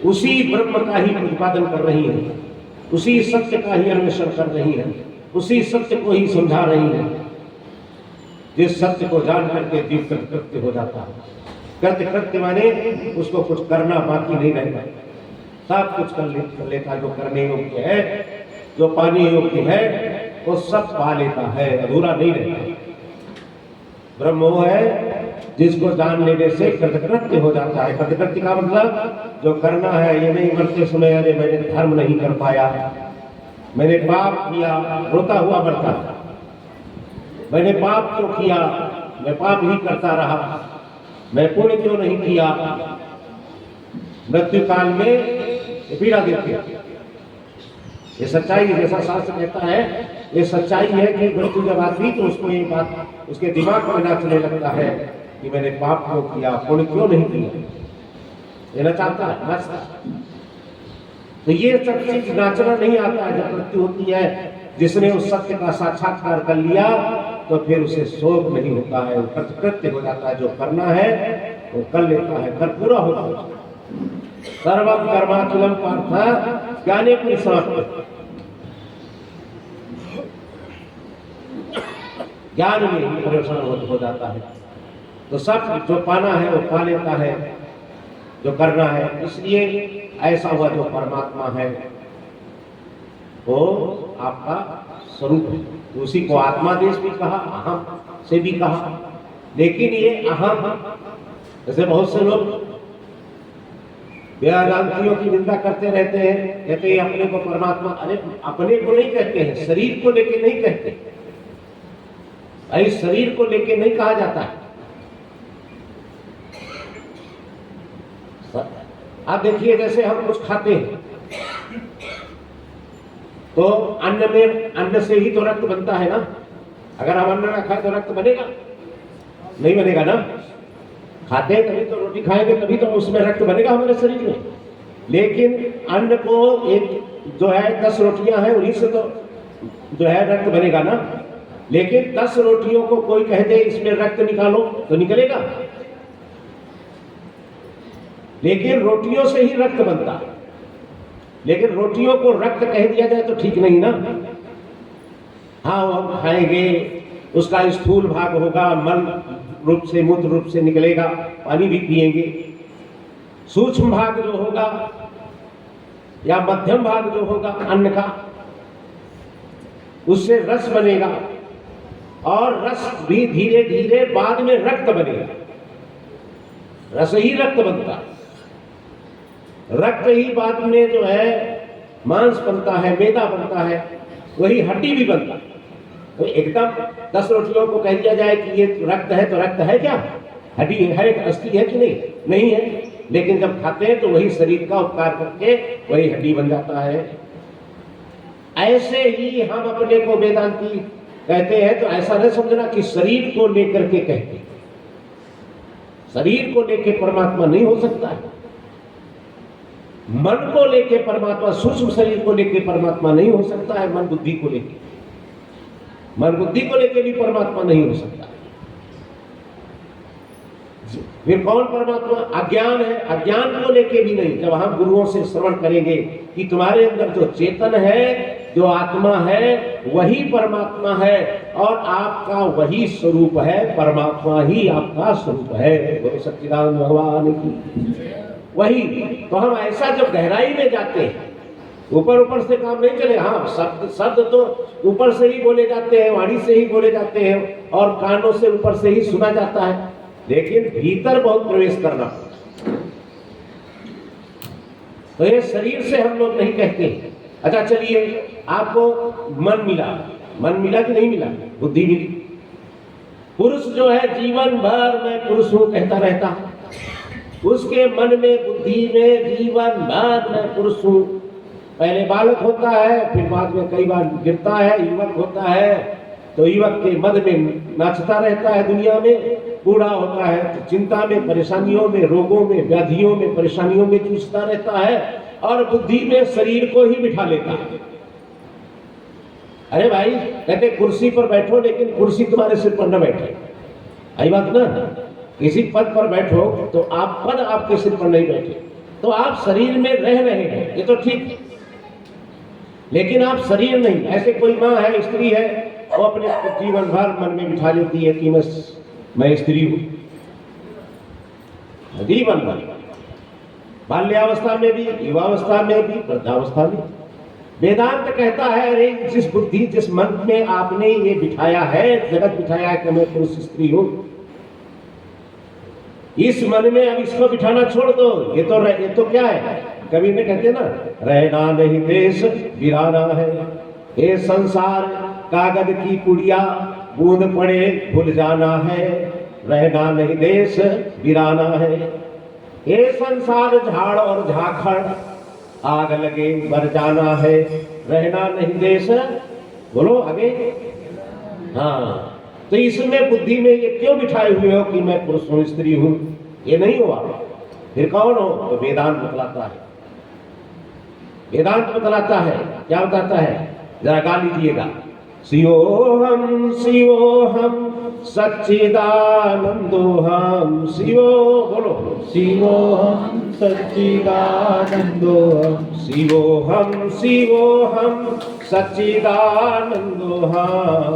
उसी ब्रह्म का ही प्रतिपादन कर रही हैं, उसी सत्य का ही अन्वेषण कर रही हैं, उसी सत्य को ही समझा रही हैं, जिस सत्य को जान करके जीव कृत्य हो जाता है। कृत्य माने उसको कुछ करना बाकी नहीं रहता, सब कुछ कर लेता। जो करने योग्य है, जो पाने योग्य है, वो सब पा लेता है, अधूरा नहीं रहता। ब्रह्म वो है जिसको जान लेने से कृतकृत्य हो जाता है। कृतकृत्य का मतलब जो करना है, ये नहीं मरते समय अरे मैंने धर्म नहीं कर पाया, मैंने पाप किया, रोता हुआ मरता, मैंने पाप क्यों किया, मैं पाप ही करता रहा, मैं पुण्य क्यों नहीं किया। मृत्यु काल में पीड़ा देती है। ये सच्चाई, जैसा शास्त्र कहता है, ये सच्चाई है कि मृत्यु जब आती तो उसको ये बात उसके दिमाग में नाचने लगता है कि मैंने पाप क्यों किया, पुण्य क्यों नहीं किया। ये नचाता है, नाचता है। तो ये सब चीज नाचना नहीं आता है जब मृत्यु होती है। जिसने उस सत्य का साक्षात्कार कर लिया तो फिर उसे शोक नहीं होता है, वो कृतकृत्य हो जाता है। जो करना है वो कर लेता है, कर पूरा होता है। सर्वं कर्माचलम पार्थ ज्ञाने परिसमाप्त। ज्ञान में ही परिवर्तन हो जाता है। तो सब जो पाना है वो पा लेता है, जो करना है। इसलिए ऐसा हुआ जो परमात्मा है वो आपका स्वरूप है। उसी को आत्मा देश भी कहा, अहम से भी कहा। लेकिन ये अहम, जैसे बहुत से लोग वेदांतियों की निंदा करते रहते हैं, कहते हैं अपने को परमात्मा। अरे अपने को नहीं कहते हैं, शरीर को लेके नहीं कहते। भाई शरीर को लेके नहीं कहा जाता है। आप देखिए जैसे हम कुछ खाते हैं तो अन्न से ही तो रक्त बनता है ना। अगर हम अन्न ना खाए तो रक्त बनेगा? नहीं बनेगा ना। खाते हैं तभी तो, रोटी खाएंगे तभी तो उसमें रक्त बनेगा हमारे शरीर में। लेकिन अन्न को एक जो है 10 रोटियां हैं उन्हीं से तो जो है रक्त बनेगा ना। लेकिन 10 रोटियों को कोई कह दे इसमें रक्त निकालो तो निकलेगा? लेकिन रोटियों से ही रक्त बनता है। लेकिन रोटियों को रक्त कह दिया जाए तो ठीक नहीं ना। हाँ हम खाएंगे, उसका स्थूल भाग होगा, मल रूप से मूत्र रूप से निकलेगा, पानी भी पिएंगे। सूक्ष्म भाग जो होगा या मध्यम भाग जो होगा अन्न का, उससे रस बनेगा और रस भी धीरे धीरे बाद में रक्त बनेगा। रस ही रक्त बनता है, रक्त ही बाद में जो है मांस बनता है, मैदा बनता है, वही हड्डी भी बनता है। तो एकदम 10 रोटियों को कह दिया जाए कि ये रक्त है तो रक्त है क्या? हड्डी है, अस्थि है कि नहीं? नहीं है। लेकिन जब खाते हैं तो वही शरीर का उपकार करके वही हड्डी बन जाता है। ऐसे ही हम अपने को वेदांती कहते हैं तो ऐसा नहीं समझना कि शरीर को लेकर के कहते। शरीर को लेके परमात्मा नहीं हो सकता है। मन को लेके परमात्मा, सूक्ष्म शरीर को लेके परमात्मा नहीं हो सकता है। मन बुद्धि को लेके, मन बुद्धि को लेके भी परमात्मा नहीं हो सकता। फिर कौन परमात्मा? अज्ञान है, अज्ञान को लेके भी नहीं। जब हम गुरुओं से श्रवण करेंगे कि तुम्हारे अंदर जो चेतन है, जो आत्मा है, वही परमात्मा है और आपका वही स्वरूप है, परमात्मा ही आपका स्वरूप है। बोले सच्चिदानंद भगवान की वही। तो हम ऐसा जब गहराई में जाते हैं, ऊपर ऊपर से काम नहीं चले। हाँ शब्द तो ऊपर से ही बोले जाते हैं, वाणी से ही बोले जाते हैं और कानों से ऊपर से ही सुना जाता है, लेकिन भीतर बहुत प्रवेश करना पड़ता। तो ये शरीर से हम लोग नहीं कहते। अच्छा चलिए, आपको मन मिला, मन मिला कि नहीं मिला? बुद्धि मिली। पुरुष जो है जीवन भर मैं पुरुष हूं कहता रहता है, उसके मन में बुद्धि में जीवन भर मैं पुरुष हूं। पहले बालक होता है, फिर बाद में कई बार गिरता है, युवक होता है तो युवक के मद में नाचता रहता है दुनिया में। बूढ़ा होता है तो चिंता में, परेशानियों में, रोगों में, व्याधियों में, परेशानियों में जूझता रहता है और बुद्धि में शरीर को ही बिठा लेता है। अरे भाई कहते कुर्सी पर बैठो लेकिन कुर्सी तुम्हारे सिर पर न बैठे। आई बात ना। किसी पद पर बैठो तो आप पद आपके सिर पर नहीं बैठे, तो आप शरीर में रह रहे हैं, ये तो ठीक है, लेकिन आप शरीर नहीं। ऐसे कोई माँ है, स्त्री है, वो अपने जीवन भर मन में बिठा लेती है कि मैं स्त्री हूं। जीवन भर, बाल्यावस्था में भी, युवावस्था में भी, वृद्धावस्था में। वेदांत कहता है अरे जिस बुद्धि, जिस मन में आपने ये बिठाया है, जगत बिठाया है कि मैं पुरुष स्त्री हूं, इस मन में अब इसको बिठाना छोड़ दो। ये तो क्या है? कवि ने कहते ना, रहना नहीं देश वीराना है, ये संसार कागज की पुड़िया, बूंद पड़े भूल जाना है। रहना नहीं देश वीराना है, ये संसार झाड़ और झाखड़, आग लगे मर जाना है। रहना नहीं देश, बोलो आगे। हाँ, तो इसमें बुद्धि में ये क्यों बिठाए हुए हो कि मैं पुरुष हूं, स्त्री हूं? ये नहीं हुआ। फिर कौन हो? तो वेदांत बतलाता है। वेदांत बतलाता है, क्या बताता है? जरा गा लीजिएगा। शिवोहम शिवोहम सच्चिदानंदोहम शिवो, बोलो शिवोहम सच्चिदानंदोहम शिवोहम शिवोहम सच्चिदानंदोहम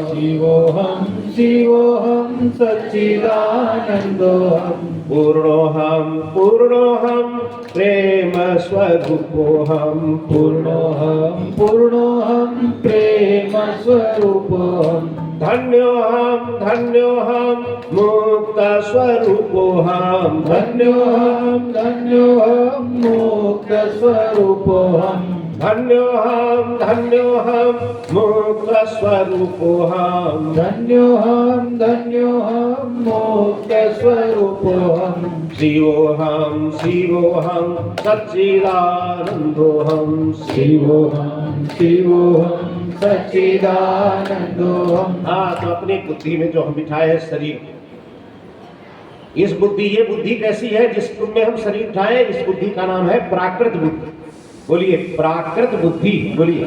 शिवोहम शिवोहम सच्चिदानंदोहम पूर्णोहम पूर्णोहम प्रेम स्वरूपोहम पूर्णोहम पूर्णोहम प्रेम स्वरूपोहम धन्योहम मुक्त स्वरूपोहम धन्योहम धन्योहम मुक्त स्वरूपोहम धन्योहम मुक्त स्वरूपोहम धन्योहम धन्योहम मुक्त स्वरूपोहम शिवोहम सच्चिदानंदोहम शिवोहम शिवोहम सच्चिदानंदोहम। हाँ, तो अपनी बुद्धि में जो हम बिठाए है शरीर, इस बुद्धि, ये बुद्धि कैसी है जिसमें हम शरीर उठाए, इस बुद्धि का नाम है प्राकृत बुद्धि। बोलिए प्राकृत बुद्धि, बोलिए।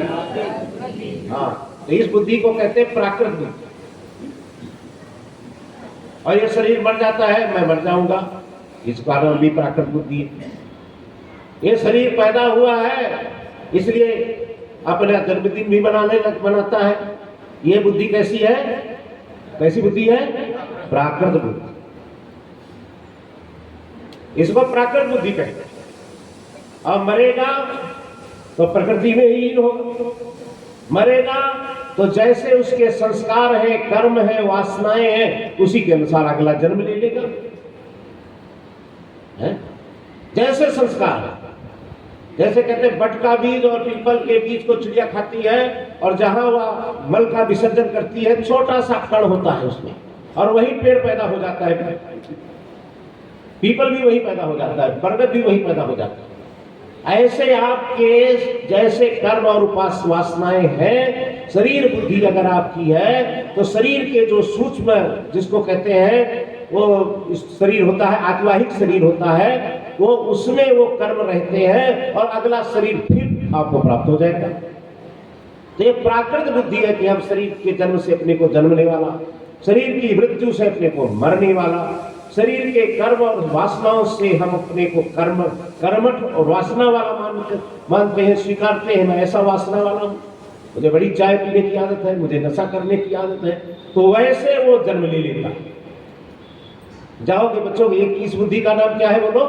हाँ, तो इस बुद्धि को कहते हैं प्राकृत बुद्धि। और ये शरीर मर जाता है, मैं मर जाऊंगा, इस कारण भी प्राकृत बुद्धि है। ये शरीर पैदा हुआ है इसलिए अपना जन्मदिन भी मनाता है। ये बुद्धि कैसी है? कैसी बुद्धि है? प्राकृत बुद्धि। इसको प्राकृत बुद्धि कहते हैं। अब मरेगा तो प्रकृति में ही होगा, मरेगा तो जैसे उसके संस्कार है, कर्म है, वासनाएं हैं, उसी के अनुसार अगला जन्म ले लेगा। है? जैसे संस्कार है, जैसे कहते हैं बट का बीज और पीपल के बीज को चिड़िया खाती है, और जहां वह मल का विसर्जन करती है, छोटा सा कण होता है उसमें, और वही पेड़ पैदा हो जाता है। पीपल भी वही पैदा हो जाता है, बरगद भी वही पैदा हो जाता है। ऐसे आपके जैसे कर्म और वासनाएं हैं, शरीर बुद्धि अगर आपकी है तो शरीर के जो सूक्ष्म, जिसको कहते हैं वो शरीर होता है, आत्वाहिक शरीर होता है, वो उसमें वो कर्म रहते हैं और अगला शरीर फिर आपको प्राप्त हो जाएगा। तो ये प्राकृत बुद्धि है कि हम शरीर के जन्म से अपने को जन्मने वाला, शरीर की मृत्यु से अपने को मरने वाला, शरीर के कर्म और वासनाओं से हम अपने को कर्मठ और वासना वाला मानते हैं, स्वीकारते हैं। मैं ऐसा वासना वाला हूं, मुझे बड़ी चाय पीने की आदत है, मुझे नशा करने की आदत है, तो वैसे वो जन्म ले लेता है। जाओगे बच्चों, इस बुद्धि का नाम क्या है बोलो?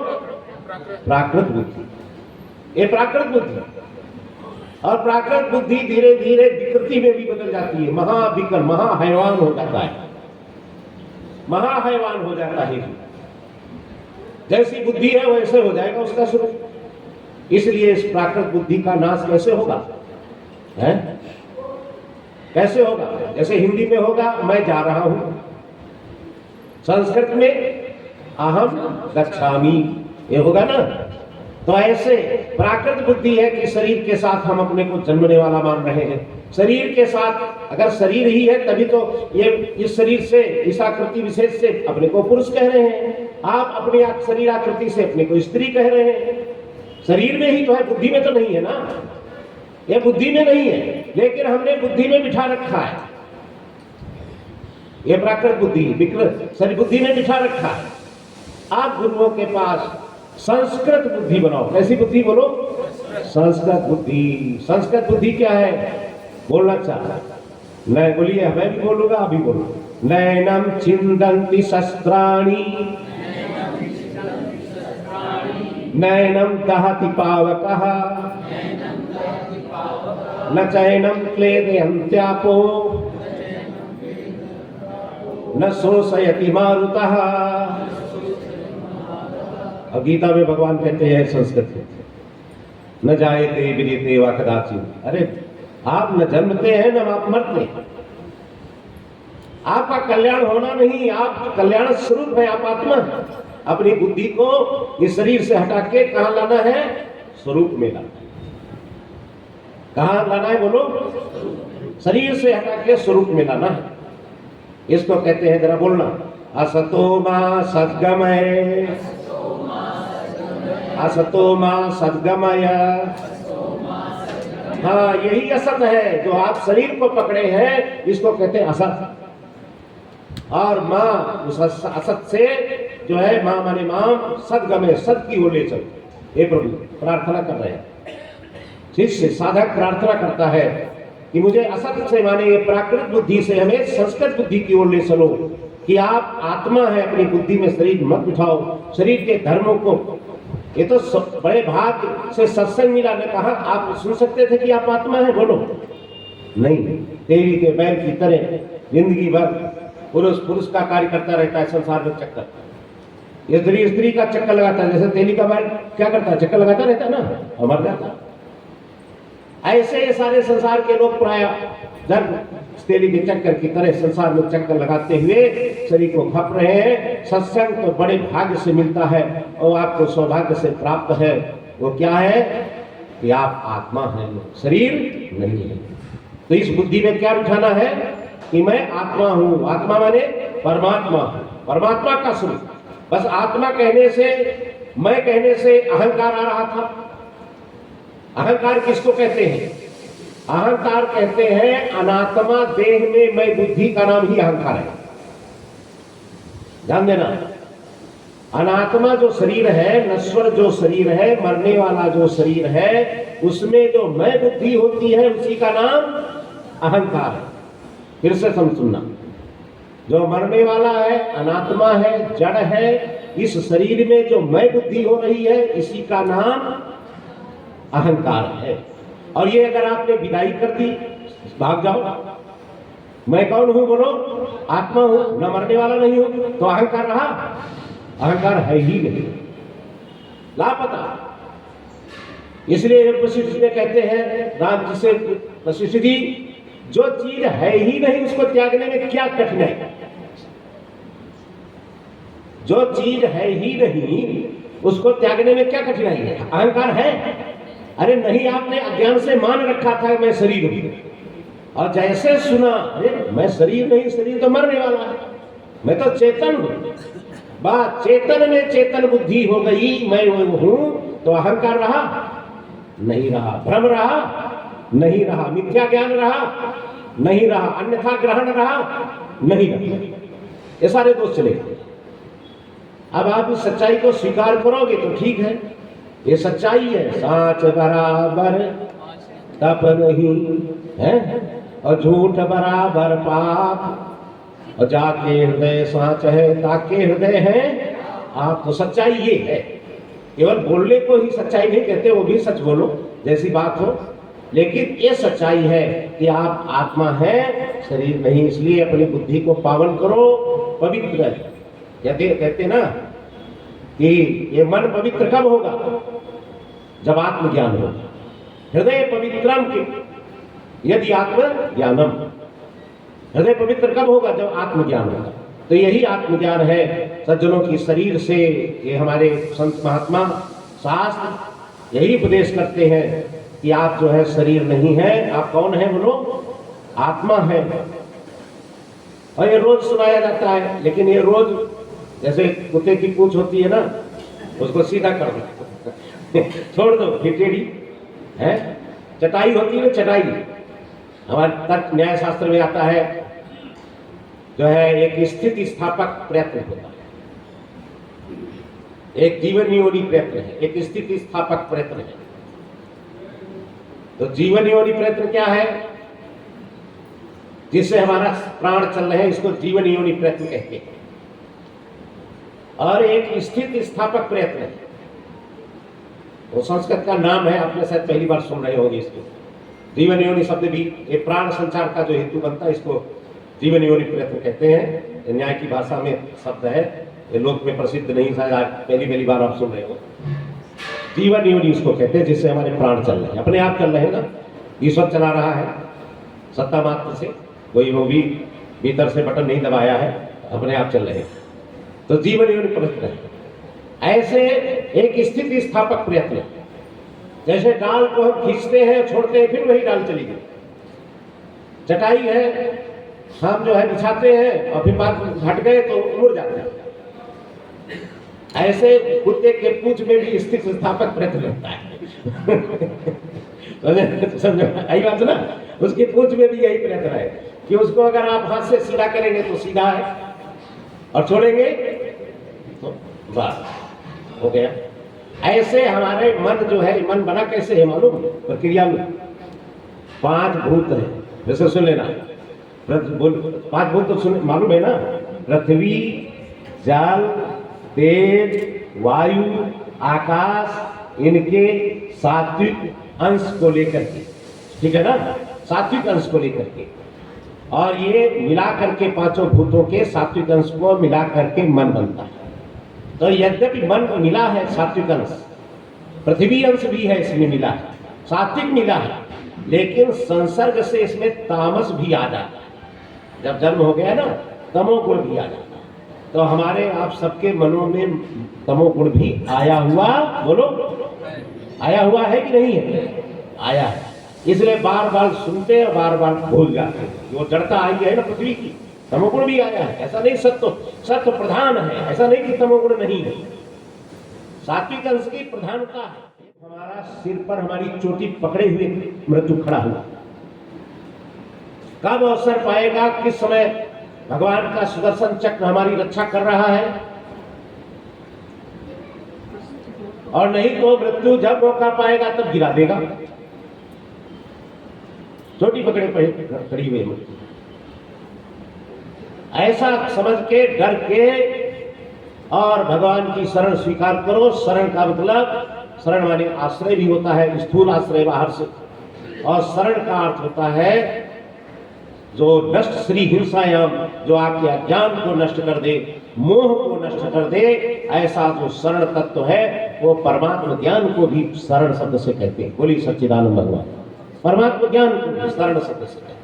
प्राकृत बुद्धि। ये प्राकृत बुद्धि, और प्राकृत बुद्धि धीरे धीरे विकृति में भी बदल जाती है, महाविकल, महाहैवान हो जाता है, महाहैवान हो जाता है। जैसी बुद्धि है वैसे हो जाएगा उसका स्वरूप। इसलिए इस प्राकृत बुद्धि का नाश कैसे होगा? है? कैसे होगा? जैसे हिंदी में होगा मैं जा रहा हूं, संस्कृत में अहम गच्छामि, ये होगा ना। तो ऐसे प्राकृत बुद्धि है कि शरीर के साथ हम अपने को जन्मने वाला मान रहे हैं। शरीर के साथ, अगर शरीर ही है तभी तो ये इस शरीर से, इस आकृति विशेष से अपने को पुरुष कह रहे हैं, आप अपनी शरीर आकृति से अपने को स्त्री कह रहे हैं। शरीर में ही तो है, बुद्धि में तो नहीं है ना। ये बुद्धि में नहीं है, लेकिन हमने बुद्धि में बिठा रखा है। ये प्राकृत बुद्धि, विकृत शरीर बुद्धि में बिठा रखा है। आप गुरुओं के पास संस्कृत बुद्धि बनाओ। कैसी बुद्धि बोलो? संस्कृत बुद्धि। संस्कृत बुद्धि क्या है? बोलना चाह नहीं, बोलिए, मैं भी बोलूंगा, अभी बोलो। नैनम छिंदन्ति शस्त्राणि, नैनम दहति पावकः, न चैनम क्लेदयन्त्यापो, न शोषयति मारुतः। अब गीता में भगवान कहते हैं संस्कृत में, न जायते विदिते वा कदाचित्। अरे आप न जन्मते हैं न आप मरते हैं। आपका कल्याण होना नहीं, आप कल्याण स्वरूप है, आप आत्मा। अपनी बुद्धि को इस शरीर से हटा के कहां लाना है? स्वरूप में लाना है। कहां लाना है बोलो? शरीर से हटा के स्वरूप में लाना है। इसको कहते हैं, जरा बोलना, असतो मा सद्गमय, असतो मा सद्गमय। हाँ, यही असत है जो आप शरीर को पकड़े हैं, इसको कहते हैं असत। और माँ, उस असत से जो है, माँ माने माम, सद्गमय, सत की ओर ले चल। हे प्रभु, प्रार्थना कर रहे हैं शिष्य, साधक प्रार्थना करता है कि मुझे असत से माने ये प्राकृत बुद्धि से हमें संस्कृत बुद्धि की ओर ले चलो कि आप आत्मा है, अपनी बुद्धि में शरीर मत बिठाओ, शरीर के धर्मों को। ये तो बड़े भाग से सत्संग मिला ने कहा, आप सुन सकते थे कि आप आत्मा है, बोलो नहीं, तेरी के बैल की तरह जिंदगी भर पुरुष का कार्य करता रहता है संसार में चक्कर, ये स्त्री का चक्कर लगाता है। जैसे तेली का बैल क्या करता है, चक्कर लगाता रहता है ना, और मर जाता। ऐसे ये सारे संसार के लोग प्राय जब तेली के चक्कर की तरह संसार में चक्कर लगाते हुए शरीर को खप रहे हैं। सत्संग तो बड़े भाग्य से मिलता है और आपको सौभाग्य से प्राप्त है। वो क्या है कि आप आत्मा हैं, शरीर नहीं है। तो इस बुद्धि में क्या बिठाना है कि मैं आत्मा हूं। आत्मा माने परमात्मा, परमात्मा का स्वरूप। बस आत्मा कहने से, मैं कहने से अहंकार आ रहा था। अहंकार किसको कहते हैं? अहंकार कहते हैं अनात्मा देह में मैं बुद्धि का नाम ही अहंकार है। ध्यान देना, अनात्मा जो शरीर है, नश्वर जो शरीर है, मरने वाला जो शरीर है, उसमें जो मैं बुद्धि होती है उसी का नाम अहंकार है। फिर से सुनना, जो मरने वाला है, अनात्मा है, जड़ है, इस शरीर में जो मैं बुद्धि हो रही है इसी का नाम अहंकार है। और ये अगर आपने विदाई कर दी, भाग जाओ, मैं कौन हूं बोलो, आत्मा हूं, न मरने वाला नहीं हूं, तो अहंकार रहा? अहंकार है ही नहीं, लापता। इसलिए वशिष्ठ जी कहते हैं, राम जी से वशिष्ठ जी, जो चीज है ही नहीं उसको त्यागने में क्या कठिनाई? जो चीज है ही नहीं उसको त्यागने में क्या कठिनाई है? अहंकार है? अरे नहीं, आपने अज्ञान से मान रखा था मैं शरीर हूं, और जैसे सुना अरे मैं शरीर नहीं, शरीर तो मरने वाला है, मैं तो चेतन हूं। बात चेतन में चेतन बुद्धि हो गई, मैं वो हूं, तो अहंकार रहा? नहीं रहा। भ्रम रहा? नहीं रहा। मिथ्या ज्ञान रहा? नहीं रहा। अन्यथा ग्रहण रहा? नहीं रहा। ये सारे दोष चले गए। अब आप इस सच्चाई को स्वीकार करोगे तो ठीक है, ये सच्चाई है। साच बराबर तप नहीं है और झूठ बराबर पाप, और जाके हृदय साच है ताके हृदय है आप। तो सच्चाई ये है, केवल बोलने को ही सच्चाई नहीं कहते, वो भी सच बोलो जैसी बात हो, लेकिन ये सच्चाई है कि आप आत्मा है, शरीर नहीं। इसलिए अपनी बुद्धि को पावन करो, पवित्र। कहते ना कि ये मन पवित्र कब होगा? जब आत्मज्ञान होगा। हृदय पवित्रम यदि आत्मज्ञानम, हृदय पवित्र कब होगा? जब आत्मज्ञान होगा। तो यही आत्मज्ञान है सज्जनों की। शरीर से ये हमारे संत महात्मा शास्त्र यही उपदेश करते हैं कि आप जो है शरीर नहीं है। आप कौन है बोलो? आत्मा है। और ये रोज सुनाया जाता है, लेकिन ये रोज जैसे कुत्ते की पूंछ होती है ना, उसको सीधा कर दो छोड़ दो, फिर टेढ़ी है। चटाई होती है, चटाई हमारे तर्क न्याय शास्त्र में आता है, जो है एक स्थिति स्थापक प्रयत्न होता है, एक जीवन नियोगी प्रयत्न है, एक स्थिति स्थापक प्रयत्न है। तो जीवन नियोगी प्रयत्न क्या है? जिससे हमारा प्राण चल रहे हैं, इसको जीवन नियोगी प्रयत्न कहते हैं। और एक स्थिति स्थापक प्रयत्न है, वो संस्कृत का नाम है, आपने शायद पहली बार सुन रहे होंगे इसको। जीवन योनि शब्द भी ये प्राण संचार का जो हेतु बनता है, इसको जीवन योनि प्रयत्न कहते हैं। न्याय की भाषा में शब्द है, ये लोक में प्रसिद्ध नहीं, शायद आज पहली बार आप सुन रहे हो। जीवन योनि उसको कहते हैं जिससे हमारे प्राण चल रहे हैं, अपने आप चल रहे हैं ना। ईश्वर चला रहा है सत्ता मात्र से, कोई वो भी भीतर से बटन नहीं दबाया है, अपने आप चल रहे हैं। तो जीवन योनि प्रयत्न है। ऐसे एक स्थिति स्थापक प्रयत्न, जैसे डाल को हम खींचते हैं, छोड़ते हैं, फिर वही डाल चली गई। चटाई है, हम जो है बिछाते हैं और फिर बात हट गए तो मुड़ जाते हैं। ऐसे कुत्ते के पूंछ में भी स्थिति स्थापक प्रयत्न होता है समझो, यही बात ना। उसकी पूंछ में भी यही प्रयत्न है कि उसको अगर आप हाथ से सीधा करेंगे तो सीधा है, और छोड़ेंगे तो बस हो गया। ऐसे हमारे मन जो है, मन बना कैसे है मालूम? प्रक्रिया में 5 भूत हैं, वैसे सुन लेना। बोल 5 भूत तो सुन मालूम है ना, पृथ्वी, जल, तेज, वायु, आकाश, इनके सात्विक अंश को लेकर के, ठीक है ना, सात्विक अंश को लेकर के, और ये मिला करके 5 भूतों के सात्विक अंश को मिला करके मन बनता है। तो यद्यपि मन मिला है सात्विक अंश, पृथ्वी अंश भी है इसमें मिला है, सात्विक मिला है, लेकिन संसर्ग से इसमें तामस भी आ जाता है। जब जन्म हो गया ना, तमोगुण भी आ जाता है। तो हमारे आप सबके मनों में तमोगुण भी आया हुआ, बोलो आया हुआ है कि नहीं है? आया है। इसलिए बार बार सुनते हैं, बार बार भूल जाते हैं। वो जड़ता आई है ना पृथ्वी की, तमोगुण भी आया है। ऐसा नहीं, सत्व प्रधान है, ऐसा नहीं कि तमोगुण नहीं है, सात्विक अंश की प्रधानता है। हमारा सिर पर हमारी चोटी पकड़े हुए मृत्यु खड़ा हुआ। कब अवसर पाएगा, किस समय भगवान का सुदर्शन चक्र हमारी रक्षा कर रहा है, और नहीं तो मृत्यु जब मौका पाएगा तब गिरा देगा। चोटी पकड़े खड़ी हुई मृत्यु, ऐसा समझ के, डर के, और भगवान की शरण स्वीकार करो। शरण का मतलब, शरण माने आश्रय भी होता है, स्थूल आश्रय बाहर से, और शरण का अर्थ होता है जो नष्ट श्री हिंसायाम, जो आपके अज्ञान को नष्ट कर दे, मोह को नष्ट कर दे, ऐसा जो शरण तत्व है वो परमात्मा ज्ञान को भी शरण शब्द से कहते हैं। बोली सच्चिदानंद भगवान, परमात्मा ज्ञान को भी शरण शब्द से कहते हैं।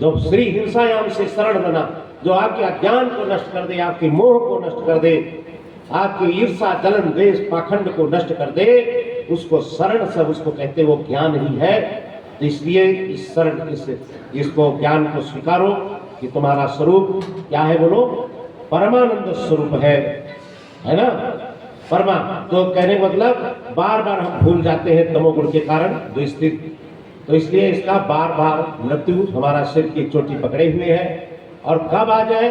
जो श्री हिंसायाम से शरण बना, जो आपके अज्ञान को नष्ट कर दे, आपके मोह को नष्ट कर दे, आपकी ईर्षा, जलन, द्वेष, पाखंड को नष्ट कर दे, उसको शरण सब उसको कहते, वो ज्ञान ही है। तो इसलिए इस शरण, इसको ज्ञान को स्वीकारो कि तुम्हारा स्वरूप क्या है, बोलो परमानंद स्वरूप है ना, परमा। तो कहने का मतलब बार बार हम भूल जाते हैं तमोगुण के कारण जो स्थित, तो इसलिए इसका बार बार मृत्यु हमारा सिर की चोटी पकड़े हुए है, और कब आ जाए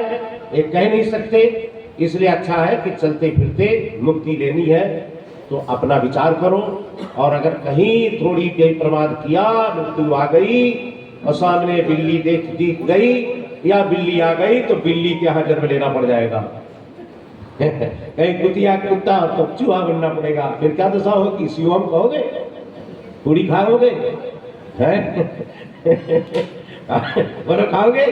ये कह नहीं सकते। इसलिए अच्छा है कि चलते फिरते मुक्ति लेनी है तो अपना विचार करो, और अगर कहीं थोड़ी भी प्रमाद किया, मृत्यु आ गई और सामने बिल्ली दिख गई या बिल्ली आ गई, तो बिल्ली के यहाँ जन्म लेना पड़ जाएगा। कहीं कुतिया कुत्ता तो चूहा बनना पड़ेगा, फिर क्या दशा होगी? शिवम कहोगे, पूरी खाओगे, बोलो खाओगे?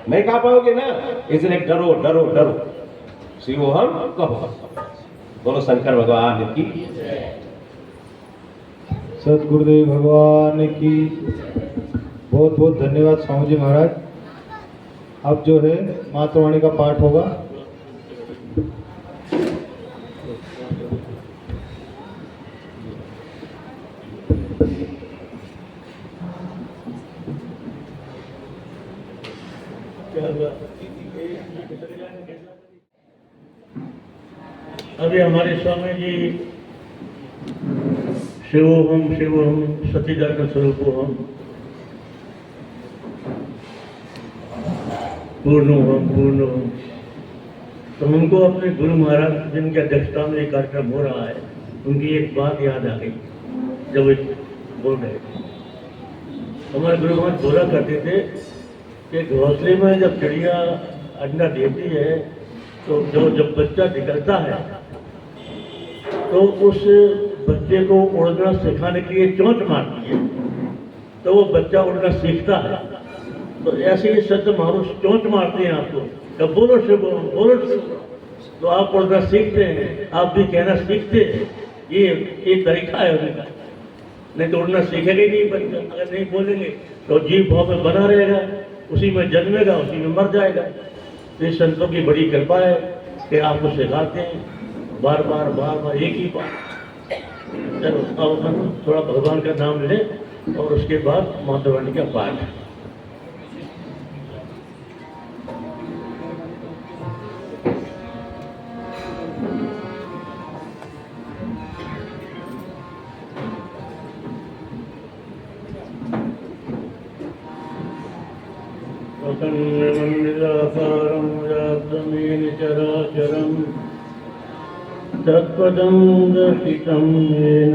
नहीं खा पाओगे ना। इसलिए डरो डरो डरो, शिवोहम कहो। बोलो शंकर भगवान की, सदगुरुदेव भगवान की बहुत बहुत धन्यवाद स्वामी जी महाराज। अब जो है मातृवाणी का पाठ होगा। अभी हमारे स्वामी जी शिवोहम शिवोहम सच्चिदानंद स्वरूपोहम पूर्णोहम पूर्णोहम, तो हमको अपने गुरु महाराज जिनके अध्यक्षता में ये कार्यक्रम हो रहा है, उनकी एक बात याद आ गई जब वे बोल रहे थे। हमारे गुरु महाराज बोला करते थे कि घोंसले में जब चिड़िया अंडा देती है तो जब बच्चा निकलता है तो उस बच्चे को उड़ना सिखाने के लिए चोंच मारती है, तो वो बच्चा उड़ना सीखता है। तो ऐसे ही सत्य महापुरुष चोंच मारते हैं आपको, कब बोलो शिव बोलो शिव, तो आप उड़ना सीखते हैं, आप भी कहना सीखते हैं। ये एक तरीका है उनका, नहीं तो उड़ना सीखेगा ही नहीं बच्चा। अगर नहीं बोलेंगे तो जीव भाव में बना रहेगा, उसी में जन्मेगा, उसी में मर जाएगा। तो इस संतों की बड़ी कृपा है कि आपको सिखाते हैं बार बार एक ही बात। चलो अब हम थोड़ा भगवान का नाम लें और उसके बाद मातृवाणी का पाठ। प्रसन्नमण्डिलाकारं व्याप्तमेन चराचरं तत्पदं दर्शितं येन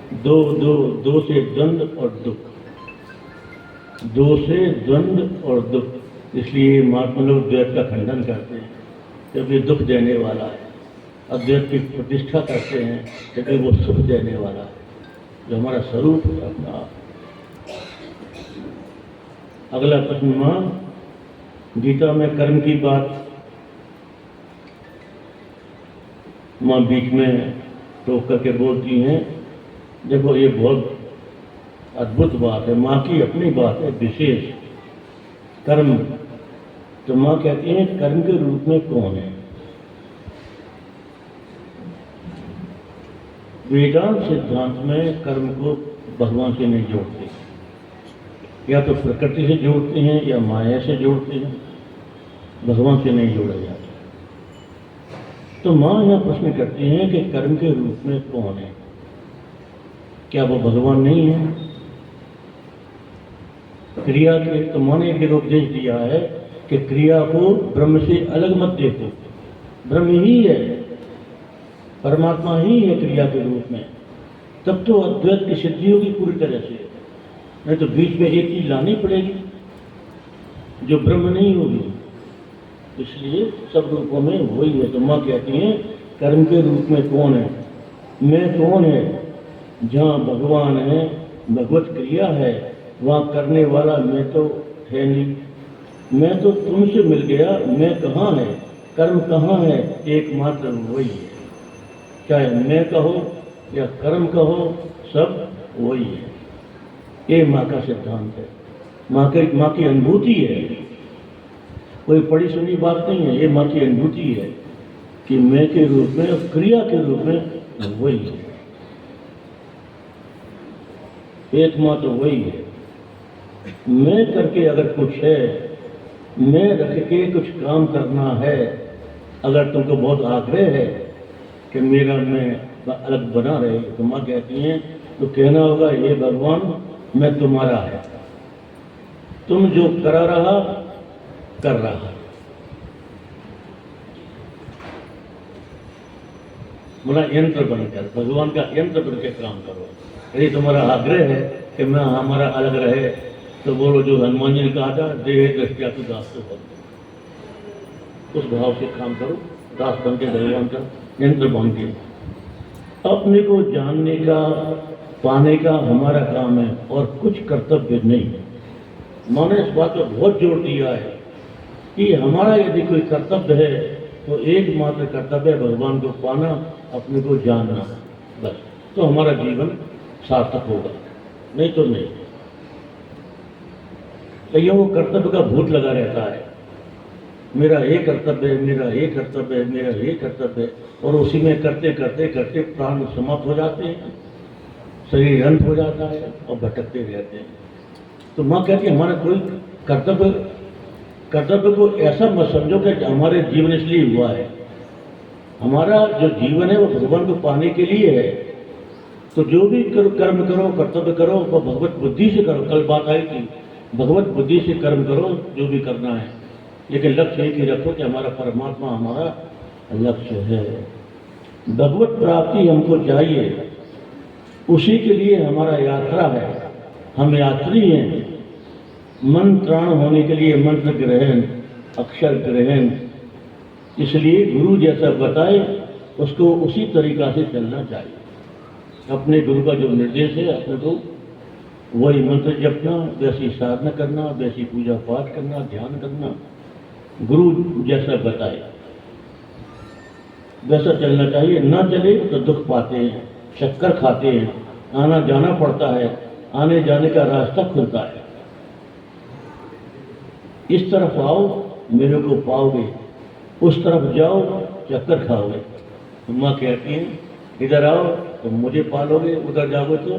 दो दो दो से द्वंद्व और दुख, दो से द्वंद्व और दुख। इसलिए महात्मा लोग द्वैत का खंडन करते हैं क्योंकि दुख देने वाला है। अद्वैत की प्रतिष्ठा करते हैं क्योंकि वो सुख देने वाला है, जो हमारा स्वरूप है अपना। अगला प्रश्न माँ, गीता में कर्म की बात माँ बीच में टोक करके बोलती हैं। देखो ये बहुत अद्भुत बात है, माँ की अपनी बात है विशेष। कर्म तो माँ कहती हैं कर्म के रूप में कौन है। वेदांत सिद्धांत में कर्म को भगवान से नहीं जोड़ते, या तो प्रकृति से जोड़ते हैं या माया से जोड़ते हैं, भगवान से नहीं जोड़ा जाता। तो माँ यह प्रश्न करती हैं कि कर्म के रूप में कौन है, क्या वो भगवान नहीं है। क्रिया के तो माँ ने एक उपदेश दिया है कि क्रिया को ब्रह्म से अलग मत देखो, ब्रह्म ही है, परमात्मा ही है क्रिया के रूप में, तब तो अद्वैत की सिद्धि होगी पूरी तरह से। नहीं तो बीच में एक चीज लानी पड़ेगी जो ब्रह्म नहीं होगी। इसलिए सब रूपों में वही है। तो माँ कहती हैं कर्म के रूप में कौन है, मैं कौन है। जहाँ भगवान है, भगवत क्रिया है, वहाँ करने वाला मैं तो है नहीं। मैं तो तुमसे मिल गया, मैं कहाँ है, कर्म कहाँ है, एकमात्र वही है। चाहे मैं कहो या कर्म कहो, सब वही है। ये माँ का सिद्धांत है, माँ की अनुभूति है, कोई पढ़ी सुनी बात नहीं है। ये माँ की अनुभूति है कि मैं के रूप में और क्रिया के रूप में वही है, एकमात्र वही है। मैं करके अगर कुछ है, मैं रख के कुछ काम करना है, अगर तुमको बहुत आग्रह है कि मेरा मैं अलग बना रहे, तो माँ कहती हैं तो कहना होगा ये भगवान मैं तुम्हारा है, तुम जो करा रहा कर रहा। बोला यंत्र बनकर, भगवान का यंत्र बनकर काम करो। यदि तुम्हारा आग्रह है कि मैं हमारा अलग रहे, तो बोलो जो हनुमान जी ने कहा था, देह दृष्टिया तो दास तो बन, उस भाव से काम करो, दास बन के भगवान का यंत्र बन के। अपने को जानने का, पाने का हमारा काम है और कुछ कर्तव्य नहीं है। मैंने इस बात पर बहुत जोर दिया है कि हमारा यदि कोई कर्तव्य है तो एकमात्र कर्तव्य है भगवान को पाना, अपने को जानना, बस। तो हमारा जीवन सार्थक होगा, नहीं तो नहीं। कईयों को कर्तव्य का भूत लगा रहता है, मेरा ये कर्तव्य है, मेरा ये कर्तव्य है, मेरा ये कर्तव्य है, और उसी में करते करते करते प्राण समाप्त हो जाते हैं, शरीर अंत हो जाता है और भटकते रहते हैं। तो माँ कहती है हमारा कोई कर्तव्य को ऐसा मत समझो कि हमारे जीवन इसलिए हुआ है। हमारा जो जीवन है वो भगवान को पाने के लिए है। तो जो भी कर्म करो, कर्तव्य करो, वो भगवत बुद्धि से करो। कल बात आई थी, भगवत बुद्धि से कर्म करो जो भी करना है, लेकिन लक्ष्य एक ही रखो कि हमारा परमात्मा हमारा लक्ष्य है। भगवत प्राप्ति हमको चाहिए, उसी के लिए हमारा यात्रा है, हम यात्री हैं। मंत्राण होने के लिए मंत्र ग्रहण, अक्षर ग्रहण, इसलिए गुरु जैसा बताए उसको उसी तरीका से चलना चाहिए। अपने गुरु का जो निर्देश है अपने को वही मंत्र जपना, वैसी साधना करना, वैसी पूजा पाठ करना, ध्यान करना, गुरु जैसा बताए वैसा चलना चाहिए। ना चले तो दुख पाते हैं, चक्कर खाते हैं, आना जाना पड़ता है, आने जाने का रास्ता खुलता है। इस तरफ आओ मेरे को पाओगे, उस तरफ जाओ चक्कर खाओगे। तो माँ कहती है इधर आओ तो मुझे पालोगे, उधर जाओगे तो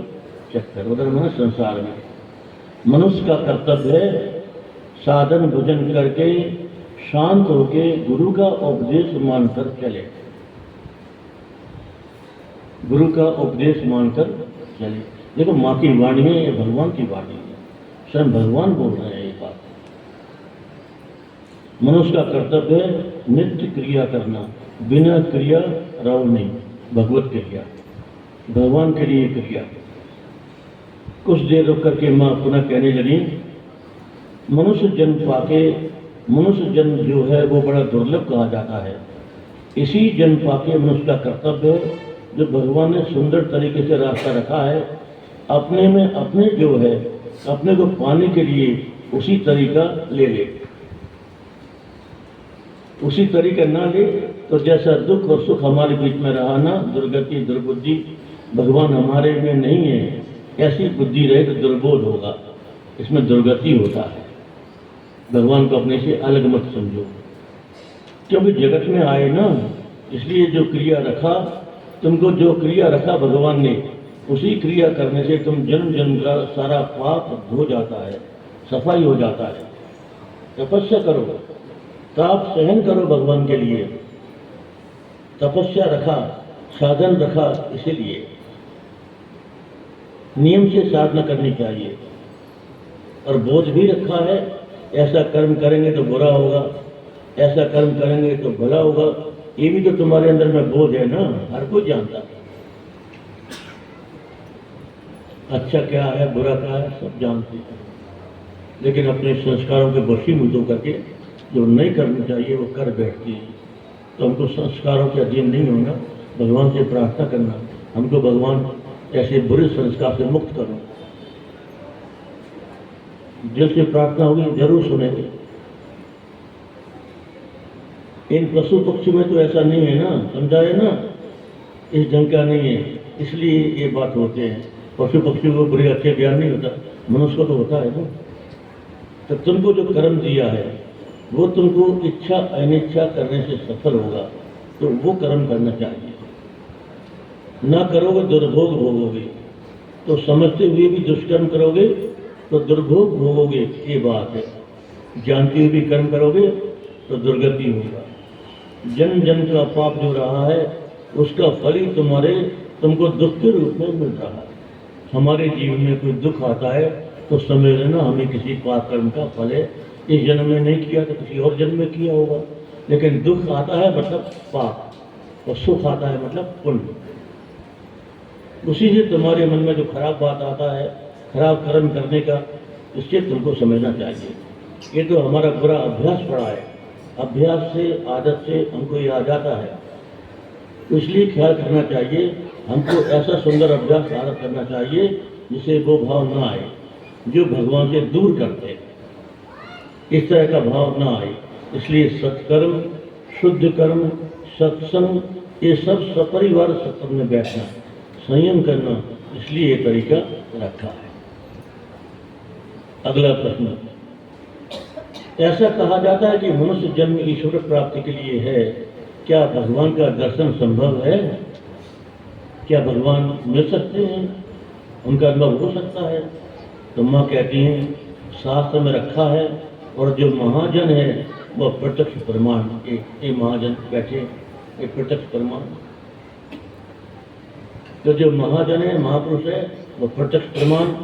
चक्कर। उधर मैंने संसार में मनुष्य का कर्तव्य है साधन भजन करके शांत होके गुरु का उपदेश मानकर चले, गुरु का उपदेश मानकर चले। देखो माँ की वाणी है, ये भगवान की वाणी है, स्वयं भगवान बोल रहे हैं ये बात। मनुष्य का कर्तव्य है नित्य क्रिया करना, बिना क्रिया रहो नहीं, भगवत क्रिया, भगवान के लिए क्रिया। कुछ देर रुक करके माँ पुनः कहने लगी, मनुष्य जन्म पाके, मनुष्य जन्म जो है वो बड़ा दुर्लभ कहा जाता है। इसी जन्म पाके मनुष्य का कर्तव्य है, जो भगवान ने सुंदर तरीके से रास्ता रखा है, अपने में अपने जो है अपने को पाने के लिए उसी तरीका ले ले। उसी तरीका ना ले तो जैसा दुख और सुख हमारे बीच में रहा ना, दुर्गति दुर्बुद्धि, भगवान हमारे में नहीं है, ऐसी बुद्धि रहे तो दुर्बोध होगा, इसमें दुर्गति होता है। भगवान को अपने से अलग मत समझो, क्योंकि जगत में आए ना, इसलिए जो क्रिया रखा, तुमको जो क्रिया रखा भगवान ने, उसी क्रिया करने से तुम जन्म जन्म का सारा पाप धो जाता है, सफाई हो जाता है। तपस्या करो, ताप सहन करो भगवान के लिए, तपस्या रखा, साधन रखा, इसीलिए नियम से साधना करनी चाहिए। और बोझ भी रखा है, ऐसा कर्म करेंगे तो बुरा होगा, ऐसा कर्म करेंगे तो भला होगा, ये भी तो तुम्हारे अंदर में बोझ है ना, हर कोई जानता है। अच्छा क्या है बुरा क्या है सब जानते हैं, लेकिन अपने संस्कारों के वशीभूत होकर के जो नहीं करना चाहिए वो कर बैठती है। तो हमको संस्कारों के अधीन नहीं होना, भगवान से प्रार्थना करना, हमको भगवान ऐसे बुरे संस्कार से मुक्त करो। दिल से प्रार्थना होगी जरूर सुनेंगे। इन पशु पक्षी में तो ऐसा नहीं है ना, समझा है ना, इस ढंग का नहीं है, इसलिए ये बात होते हैं। पशु पक्षियों को बुरे अच्छे ज्ञान नहीं होता, मनुष्य को तो होता है ना। तो तुमको जो कर्म दिया है वो तुमको इच्छा अनिच्छा करने से सफल होगा, तो वो कर्म करना चाहिए। ना करोगे दुर्भोग भोगोगे, तो समझते हुए भी दुष्कर्म करोगे तो दुर्भोग भोगोगे, ये बात है। जानते हुए भी कर्म करोगे तो दुर्गति होगा। जन्म जन्म का पाप जो रहा है उसका फल ही तुमको दुख के रूप में मिल रहा है। हमारे जीवन में कोई दुख आता है तो समझ लेना हमें किसी पाप कर्म का फल है। इस जन्म में नहीं किया तो किसी और जन्म में किया होगा। लेकिन दुख आता है मतलब पाप, और सुख आता है मतलब पुण्य। उसी से तुम्हारे मन में जो खराब बात आता है, खराब कर्म करने का, इससे तुमको समझना चाहिए। ये तो हमारा बुरा अभ्यास पड़ा है, अभ्यास से आदत से हमको ये आ जाता है। तो इसलिए ख्याल करना चाहिए, हमको ऐसा सुंदर अभ्यास आदत करना चाहिए जिससे वो भाव ना आए जो भगवान से दूर करते हैं। इस तरह का भाव ना आए, इसलिए सत्कर्म, शुद्ध कर्म, सत्संग, ये सब सपरिवार सत्संग में बैठना, संयम करना, इसलिए ये तरीका रखा है। अगला प्रश्न, ऐसा कहा जाता है कि मनुष्य जन्म ईश्वर प्राप्ति के लिए है, क्या भगवान का दर्शन संभव है? क्या भगवान मिल सकते हैं, उनका अनुभव हो सकता है? तो माँ कहती हैं शास्त्र में रखा है, और जो महाजन है वह प्रत्यक्ष प्रमाण, ये महाजन बैठे, ये प्रत्यक्ष प्रमाण। तो जो महाजन है, महापुरुष है, वह प्रत्यक्ष प्रमाण।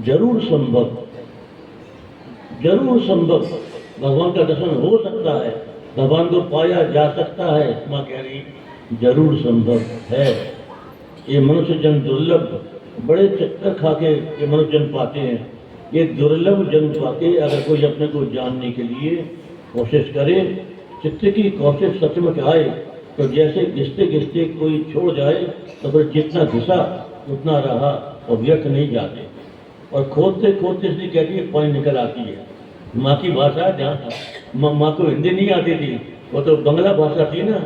जरूर संभव, जरूर संभव, भगवान का दर्शन हो सकता है, भगवान को पाया जा सकता है। माँ कह रही जरूर संभव है। ये मनुष्य जन्म दुर्लभ, बड़े चक्कर खा के ये मनुष्य जन्म पाते हैं। ये दुर्लभ जन्म पाके अगर कोई अपने को जानने के लिए कोशिश करे, चित्त की कोशिश सच में आए, तो जैसे घिसते घिसते कोई छोड़ जाए तो फिर जितना घिसा उतना रहा और व्यर्थ नहीं जाते। और खोदते खोदते इसलिए कहती है पानी निकल आती है। माँ की भाषा जहाँ माँ को हिंदी नहीं आती थी, वो तो बंगला भाषा थी ना,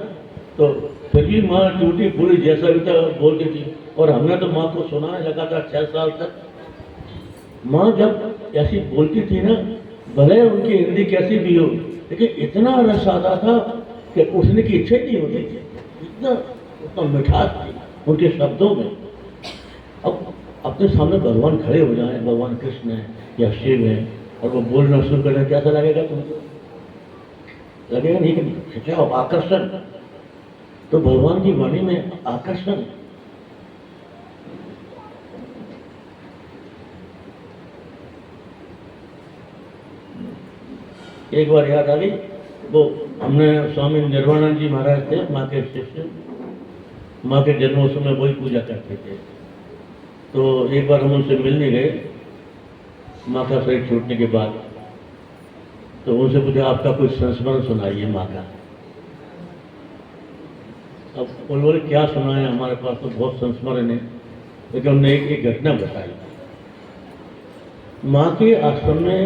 तो फिर भी माँ टूटी फूटी जैसा भी था बोलती थी। और हमने तो माँ को सुनाने लगा था 6 साल तक। माँ जब ऐसी बोलती थी ना, भले उनकी हिंदी कैसी भी हो, लेकिन इतना रस आता था कि उठने की इच्छा ही नहीं होती थी। इतना मिठास थी उनके शब्दों में। अब अपने सामने भगवान खड़े हो जाए, भगवान कृष्ण है या शिव है, और वो बोलना शुरू करें, कैसा लगेगा तुमको? लगेगा नहीं कि क्या आकर्षण। तो भगवान की वाणी में आकर्षण। एक बार याद आ गई, वो हमने स्वामी निर्वाणानंद जी महाराज थे, माँ के शिष्य, माँ के जन्मोत्सव में वही पूजा करते थे। तो एक बार हम उनसे मिलने गए माँ का शरीर छूटने के बाद। तो उनसे पूछा आपका कोई संस्मरण सुनाइए माँ का। अब बोले क्या सुनाए, हमारे पास तो बहुत संस्मरण है, लेकिन उन्होंने एक घटना बताई। माँ के आश्रम में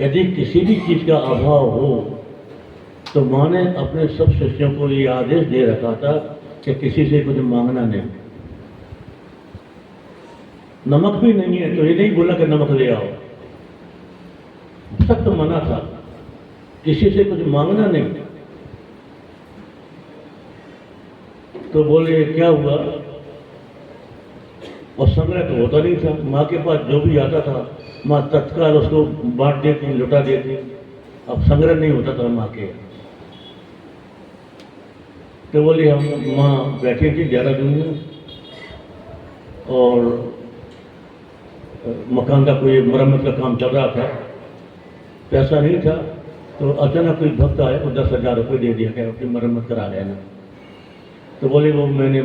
यदि किसी भी चीज का अभाव हो तो माँ ने अपने सब शिष्यों को ये आदेश दे रखा था कि किसी से कुछ मांगना नहीं। नमक भी नहीं है तो ये नहीं बोला कि नमक ले आओ, सख्त मना था, किसी से कुछ मांगना नहीं। तो बोले क्या हुआ, और संग्रह तो होता नहीं था। माँ के पास जो भी आता था माँ तत्काल उसको बांट देती, लुटा देती। अब संग्रह नहीं होता था माँ के। तो बोले हम माँ बैठी थी 11 दिन में और मकान का कोई मरम्मत का काम चल रहा था, पैसा नहीं था। तो अचानक कोई भक्त आया तो 10,000 रुपये दे दिया कि अपनी मरम्मत करा लेना। तो बोले वो मैंने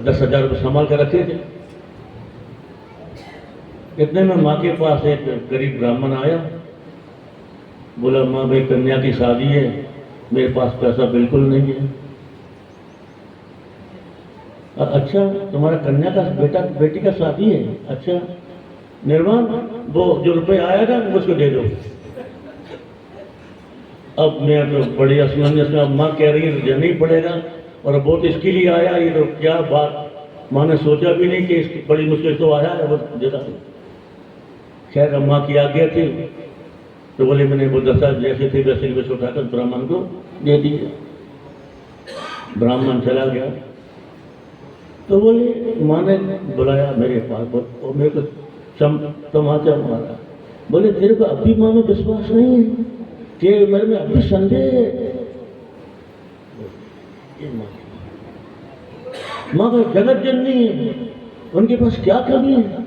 10,000 रुपये संभाल कर रखे थे। इतने में माँ के पास एक गरीब ब्राह्मण आया, बोला माँ भाई कन्या की शादी है, मेरे पास पैसा बिल्कुल नहीं है। अच्छा तुम्हारा कन्या का बेटी का शादी है, अच्छा निर्माण वो जो रुपये आया था उसको दे दो। अब मैं तो बड़ी असमंजस में, अब माँ कह रही है देना ही पड़ेगा और बहुत इसके लिए आया, ये तो क्या बात। माँ ने सोचा भी नहीं कि इसकी बड़ी मुश्किल तो आया है, बस देता। खैर माँ की आज्ञा थी तो बोले मैंने वो 10,000 जैसे थे वैसे वैसे उठाकर ब्राह्मण को दे दिए। ब्राह्मण चला गया। तो बोले माँ ने बुलाया मेरे पास और मेरे को तमाचा मारा। बोले तेरे को अभी माँ में विश्वास नहीं है कि मेरे में अभी संदेह है। माँ का जगत जननी है, उनके पास क्या कमी है।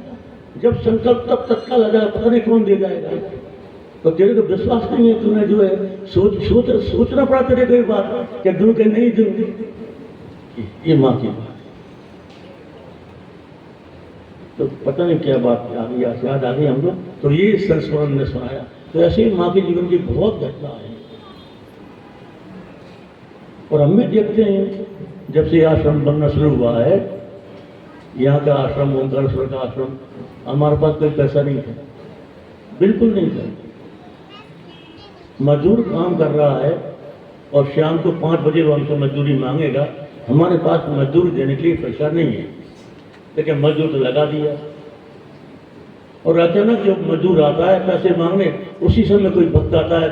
जब संकल्प तब तत्काल आ जाएगा, पता नहीं कौन दे जाएगा। तो तेरे को विश्वास नहीं है, तूने जो है सोचना पड़ा तेरे को बात क्या दूं कि नहीं दूं। ये माँ की बात। तो पता नहीं क्या बात आ गई, याद आ गई हम लोग। तो ये संस्मरण ने सुनाया। तो ऐसे ही माँ के जीवन की बहुत घटना है और हम भी देखते हैं जब से आश्रम बनना शुरू हुआ है, यहाँ का आश्रम ओंकारेश्वर का आश्रम, हमारे पास कोई पैसा नहीं था, बिल्कुल नहीं था। मजदूर काम कर रहा है और शाम को 5 बजे वो हमसे मजदूरी मांगेगा, हमारे पास मजदूरी देने के लिए पैसा नहीं है, लेकिन मजदूर तो लगा दिया। और अचानक जब मजदूर आता है पैसे मांगने, उसी समय कोई भक्त आता है,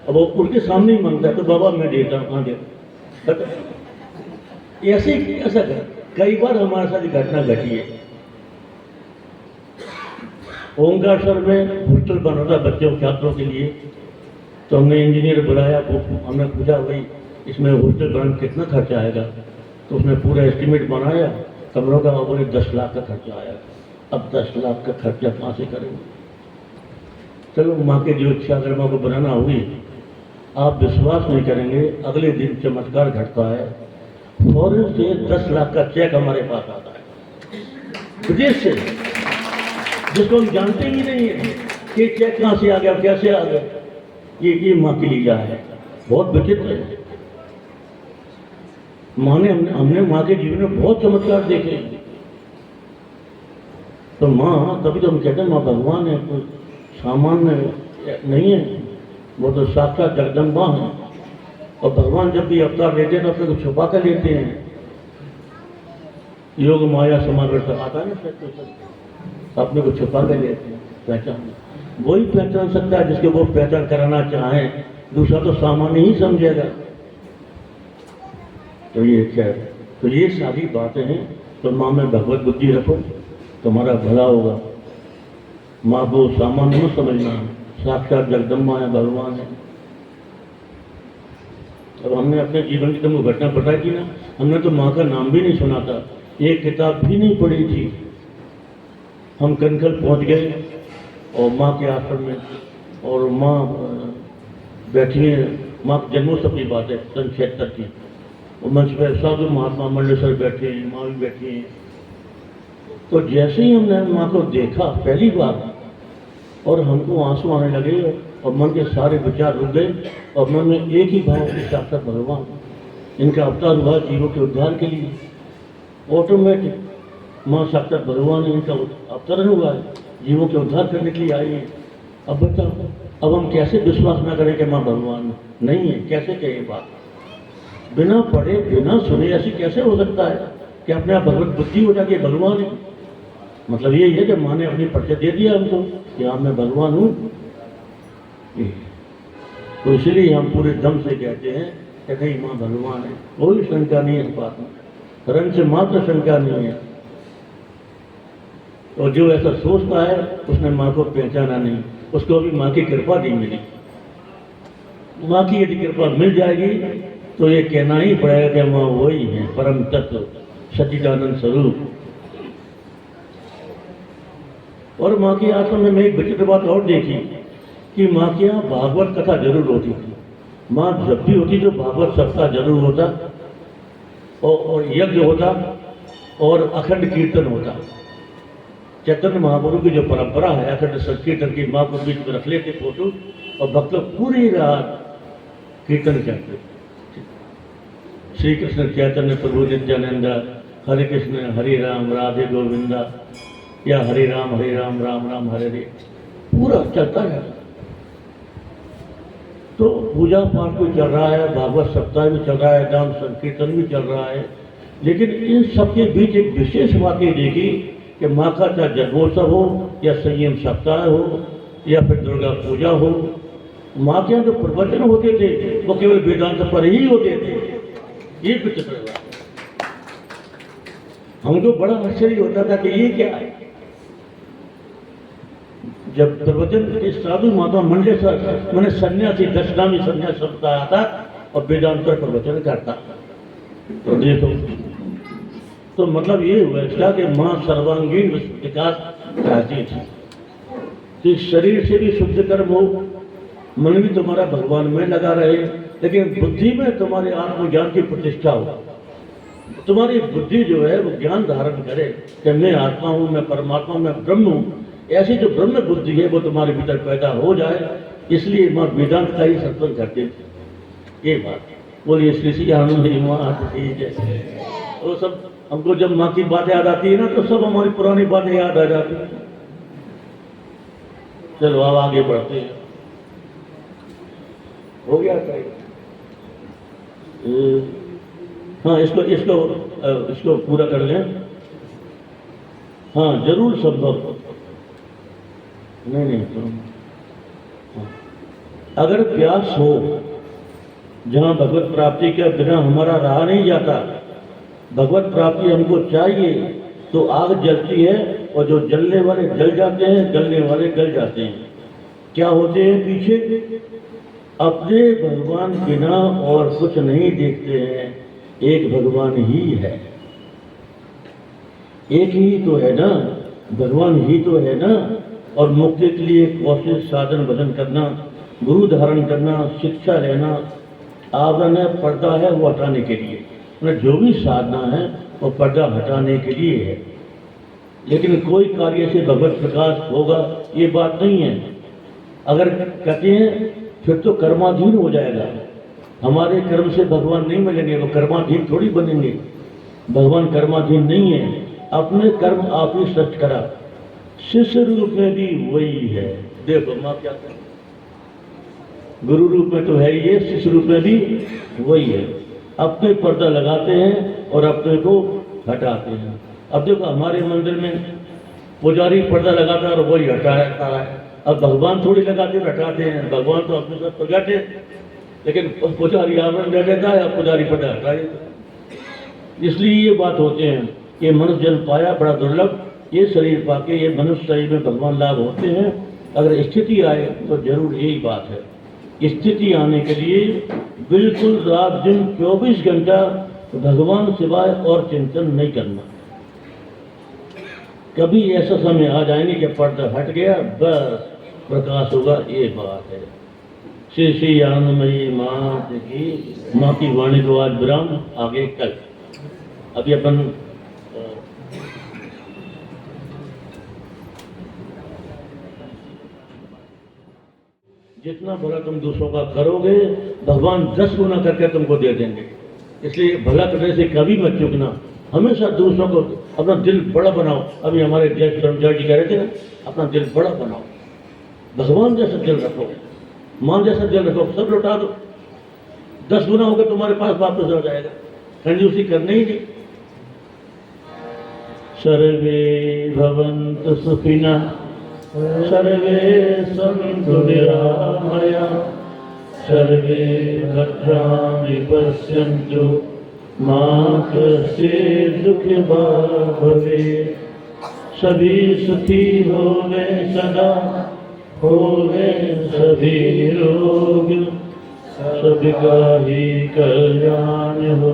अब वो उनके सामने ही मांगता है तो बाबा मैं देता हूँ, कहाँ दे। ऐसे ऐसा कई बार हमारे साथ घटना घटी है। ओंकारेश्वर में हॉस्टल बना था बच्चों छात्रों के लिए। तो हमने इंजीनियर बुलाया, हमने पूछा भाई इसमें हॉस्टल बनाने कितना खर्चा आएगा। तो उसने पूरा एस्टिमेट बनाया कमरों का, बोले 10 लाख का खर्चा आया। अब 10 लाख का खर्चा कहाँ से करेंगे। चलो माँ की जो इच्छा अगर माँ को बनाना होगी, आप विश्वास नहीं करेंगे, अगले दिन चमत्कार घटता है। फौरन से 10 लाख का चेक हमारे पास आता है विदेश से, जिसको हम जानते ही नहीं है कि चेक कहाँ से आ गया, कैसे आ गया। ये माँ की लीला है, बहुत विचित्र है। माँ ने हमने माँ के जीवन में बहुत चमत्कार देखे। तो माँ, तभी तो हम कहते हैं माँ भगवान है, कोई सामान्य नहीं है, वो तो साक्षात जगदम्बा है। और भगवान जब भी अवतार लेते हैं तो अपने को छुपा कर लेते हैं। योग माया समावेश आता है ना, अपने को छुपा कर लेते हैं। पहचान वही पहचान सकता है जिसके वो पहचान कराना चाहें, दूसरा तो सामान्य ही समझेगा। तो ये खैर, तो ये सारी बातें हैं। तो माँ में भगवत बुद्धि रखो, तुम्हारा भला होगा। माँ को सामान्य मत समझना, साक्षात जगदम्बा है, भगवान है। अब हमने अपने जीवन की तुमको घटना बताई थी ना, हमने तो माँ का नाम भी नहीं सुना था, एक किताब भी नहीं पढ़ी थी। हम कनकल पहुँच गए और माँ के आश्रम में, और माँ बैठी है। माँ जन्मोत्सव की बात है, सन 76 की। और मंच पर साधु महात्मा मंडलेश्वर बैठे हैं, माँ भी बैठी हैं। तो जैसे ही हमने माँ को देखा पहली बार और हमको आंसू आने लगे और मन के सारे विचार रुक गए और मन में एक ही भाव कि साक्षात भगवान इनका अवतार हुआ जीवों के उद्धार के लिए। ऑटोमेटिक माँ साक्षात भगवान इनका अवतरण हुआ है, जीवों के उद्धार करने के लिए आई है। अब बताओ, अब हम कैसे विश्वास ना करें कि माँ भगवान नहीं है? कैसे कहे बात? बिना पढ़े बिना सुने ऐसी कैसे हो सकता है कि अपने आप भगवत बुद्धि हो जाके भगवान है? मतलब यही है कि माँ ने अपनी परिचय दे दिया हमको कि हाँ मैं भगवान हूँ। तो इसलिए हम पूरे दम से कहते हैं कि नहीं माँ भगवान है, कोई शंका नहीं है इस बात में, रंग से मात्र शंका नहीं है। और जो ऐसा सोचता है उसने माँ को पहचाना नहीं, उसको भी माँ की कृपा नहीं मिली। माँ की यदि कृपा मिल जाएगी तो ये कहना ही पड़ेगा कि माँ वही है, परम तत्व सच्चिदानंद स्वरूप। और माँ के आश्रम में मैं एक विचित्र बात और देखी कि माँ के यहाँ भागवत कथा जरूर होती थी। माँ जब भी होती तो भागवत सप्ताह जरूर होता और यज्ञ होता और अखंड कीर्तन होता। चैतन्य महाप्रभु की जो परंपरा है अखंड संकीर्तन की, माँ को बीच में रख लेते फोटो और भक्त लोग पूरी रात कीर्तन करते। श्री कृष्ण चैतन्य प्रभु नित्यानंद, हरे कृष्ण हरे राम राधे गोविंदा, या हरे राम राम राम हरे हरे, पूरा चलता है। तो पूजा पाठ भी चल रहा है, भागवत सप्ताह भी चल रहा है, नाम संकीर्तन भी चल रहा है, लेकिन इन सबके बीच एक विशेष बात ये देखी कि माँ का चाहे जन्मोत्सव हो या संयम सप्ताह हो या फिर दुर्गा पूजा हो, माँ के यहाँ जो प्रवचन होते थे वो केवल वेदांत पर ही होते थे। ये विचित्र बात है। हमको बड़ा आश्चर्य होता था कि ये क्या है। जब प्रवचन के साधु माता मंडले सर मैंने सन्यासी दशनामी सन्यास शब्द आया था और वेदांत पर प्रवचन करता, तो देखो तो मतलब ये हुआ इसका कि माँ सर्वांगीण विकास चाहती थी कि शरीर से भी शुद्ध कर्म हो, मन भी तुम्हारा भगवान में लगा रहे, लेकिन बुद्धि में तुम्हारे आत्मज्ञान की प्रतिष्ठा हो। तुम्हारी बुद्धि जो है वो ज्ञान धारण करे कि मैं आत्मा हूँ, मैं परमात्मा, मैं ब्रह्म हूँ। ऐसी जो ब्रह्म बुद्धि है वो तुम्हारे भीतर पैदा हो जाए, इसलिए माँ वेदांत का ही सत्संग करते थे। ये बात बोलिए श्री श्री आनंद माँ ठीक है। वो सब हमको जब माँ की बात याद आती है ना तो सब हमारी पुरानी बातें याद आ जाती है। चलो अब आगे बढ़ते हैं। हो गया क्या? हाँ इसको पूरा कर लें। हाँ जरूर संभव नहीं तो अगर प्यास हो जहाँ भगवत प्राप्ति के बिना हमारा रहा नहीं जाता, भगवत प्राप्ति हमको चाहिए, तो आग जलती है और जो जलने वाले जल जाते हैं, जलने वाले गल जाते हैं। क्या होते हैं पीछे? अपने भगवान बिना और कुछ नहीं देखते हैं, एक भगवान ही है। एक ही तो है ना, भगवान ही तो है ना। और मुक्ति के लिए कौशल साधन भजन करना, गुरु धारण करना, शिक्षा लेना, आवरण है, पर्दा है, वो हटाने के लिए। मतलब जो भी साधना है वो पर्दा हटाने के लिए है, लेकिन कोई कार्य से भगवत प्रकाश होगा ये बात नहीं है। अगर कहते हैं फिर तो कर्माधीन हो जाएगा, हमारे कर्म से भगवान नहीं मिलेंगे, वो कर्माधीन थोड़ी बनेंगे। भगवान कर्माधीन नहीं है, अपने कर्म आप ही सच करा, शिष्य रूप में भी वही है। देखो माँ क्या कर, गुरु रूप में तो है ये, शिष्य रूप में भी वही है। अपने पर्दा लगाते हैं और अपने को हटाते हैं। अब देखो हमारे मंदिर में पुजारी पर्दा लगाता है और वही हटाता है। अब भगवान थोड़ी लगाते हटाते हैं, भगवान तो अपने साथ प्रगट है, लेकिन पुजारी आवरण ले लेता है, अब पुजारी पर्दा हटा देता है। इसलिए ये बात होते हैं कि मनुष्य जन्म पाया बड़ा दुर्लभ, ये शरीर पाके ये मनुष्य शरीर में भगवान लाभ होते हैं। अगर स्थिति आए तो जरूर यही बात है, स्थिति आने के लिए बिल्कुल रात दिन 24 घंटा भगवान सिवाय और चिंतन नहीं करना। कभी ऐसा समय आ जाएंगे कि पर्दा हट गया, बस प्रकाश होगा, ये बात है। श्री श्री आनंदमयी माँ की माँ की वाणी को आज विराम, आगे कल। अभी अपन जितना भला तुम दूसरों का करोगे भगवान 10 गुना करके तुमको दे देंगे। इसलिए भला करने से कभी मत चूकना, हमेशा दूसरों को अपना दिल बड़ा बनाओ। अभी हमारे जय ब्रह्मचारी जी कह रहे थे ना, अपना दिल बड़ा बनाओ, भगवान जैसा दिल रखो, मां जैसा दिल रखो, सब लौटा दो, 10 गुना होकर तुम्हारे पास वापस आ जाएगा। कंजूसी करनी ही नहीं। सर्वे भवन्तु सुखिनः, सर्वे सन्तु निरामया, सर्वे भद्राणि पश्यन्तु, मा कश्चित् दुःखभाग् भवेत्। सभी सुखी होवे सदा, होवे सभी निरोग, सबका ही कल्याण हो,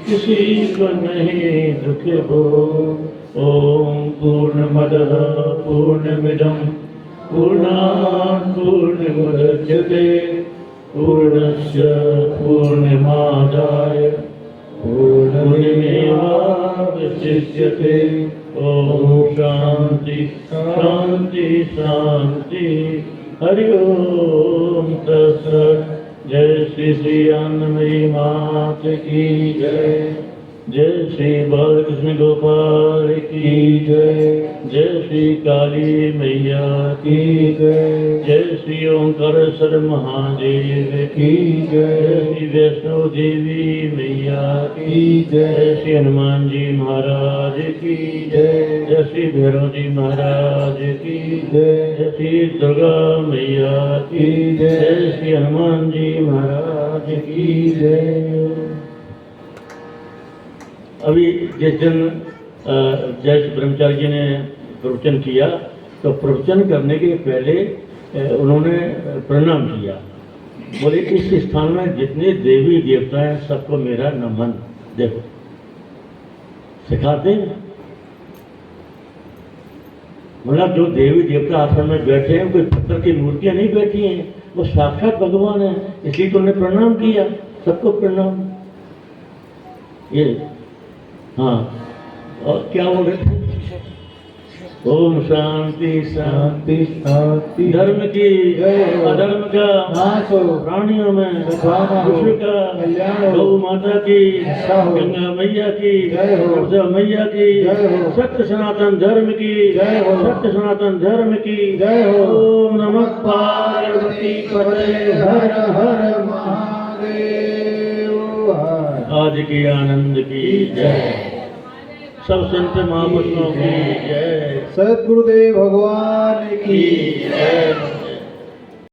किसी को नहीं दुख हो। ओम पूर्णमदः पूर्णमिदं पूर्णात् पूर्णमुदच्यते, पूर्णस्य पूर्णमादाय पूर्णमेवावशिष्यते। ओम शांति शांति शांति। हरि ओम तत्सत्। जय श्री श्री अन्नमयी मात की जय। जय श्री बालकृष्ण गोपाल की जय। जय श्री काली मैया की जय। जय श्री ओंकारेश्वर महादेव की जय। जय श्री वैष्णो देवी मैया की जय। जय श्री हनुमान जी महाराज की जय। जय श्री भैरव जी महाराज की जय। जय श्री दुर्गा मैया की जय। जय श्री हनुमान जी महाराज की जय। अभी जिस दिन जय ब्रह्मचारी जी ने प्रवचन किया तो प्रवचन करने के पहले उन्होंने प्रणाम किया। बोले इस स्थान में जितने देवी देवता हैं सबको मेरा नमन। देखो सिखाते हैं, मतलब जो देवी देवता आश्रम में बैठे हैं कोई पत्थर की मूर्तियां नहीं बैठी हैं, वो साक्षात भगवान है, इसलिए तो उन्हें प्रणाम किया। सबको प्रणाम। ये हाँ, और क्या बोल रहे थे? ओम शांति शांति शांति। धर्म की जय, अधर्म का नाश हो, प्राणियों में विश्व का कल्याण हो, गौ माता की, गंगा मैया की जय हो, मैया की जय हो, सत्य सनातन धर्म की जय हो, सत्य सनातन धर्म की जय हो। ओम नमः पार्वती पते, हर हर महादेव। आज की आनंद की जय। सब संत महापुरुषों की जय। सद्गुरुदेव भगवान की जय।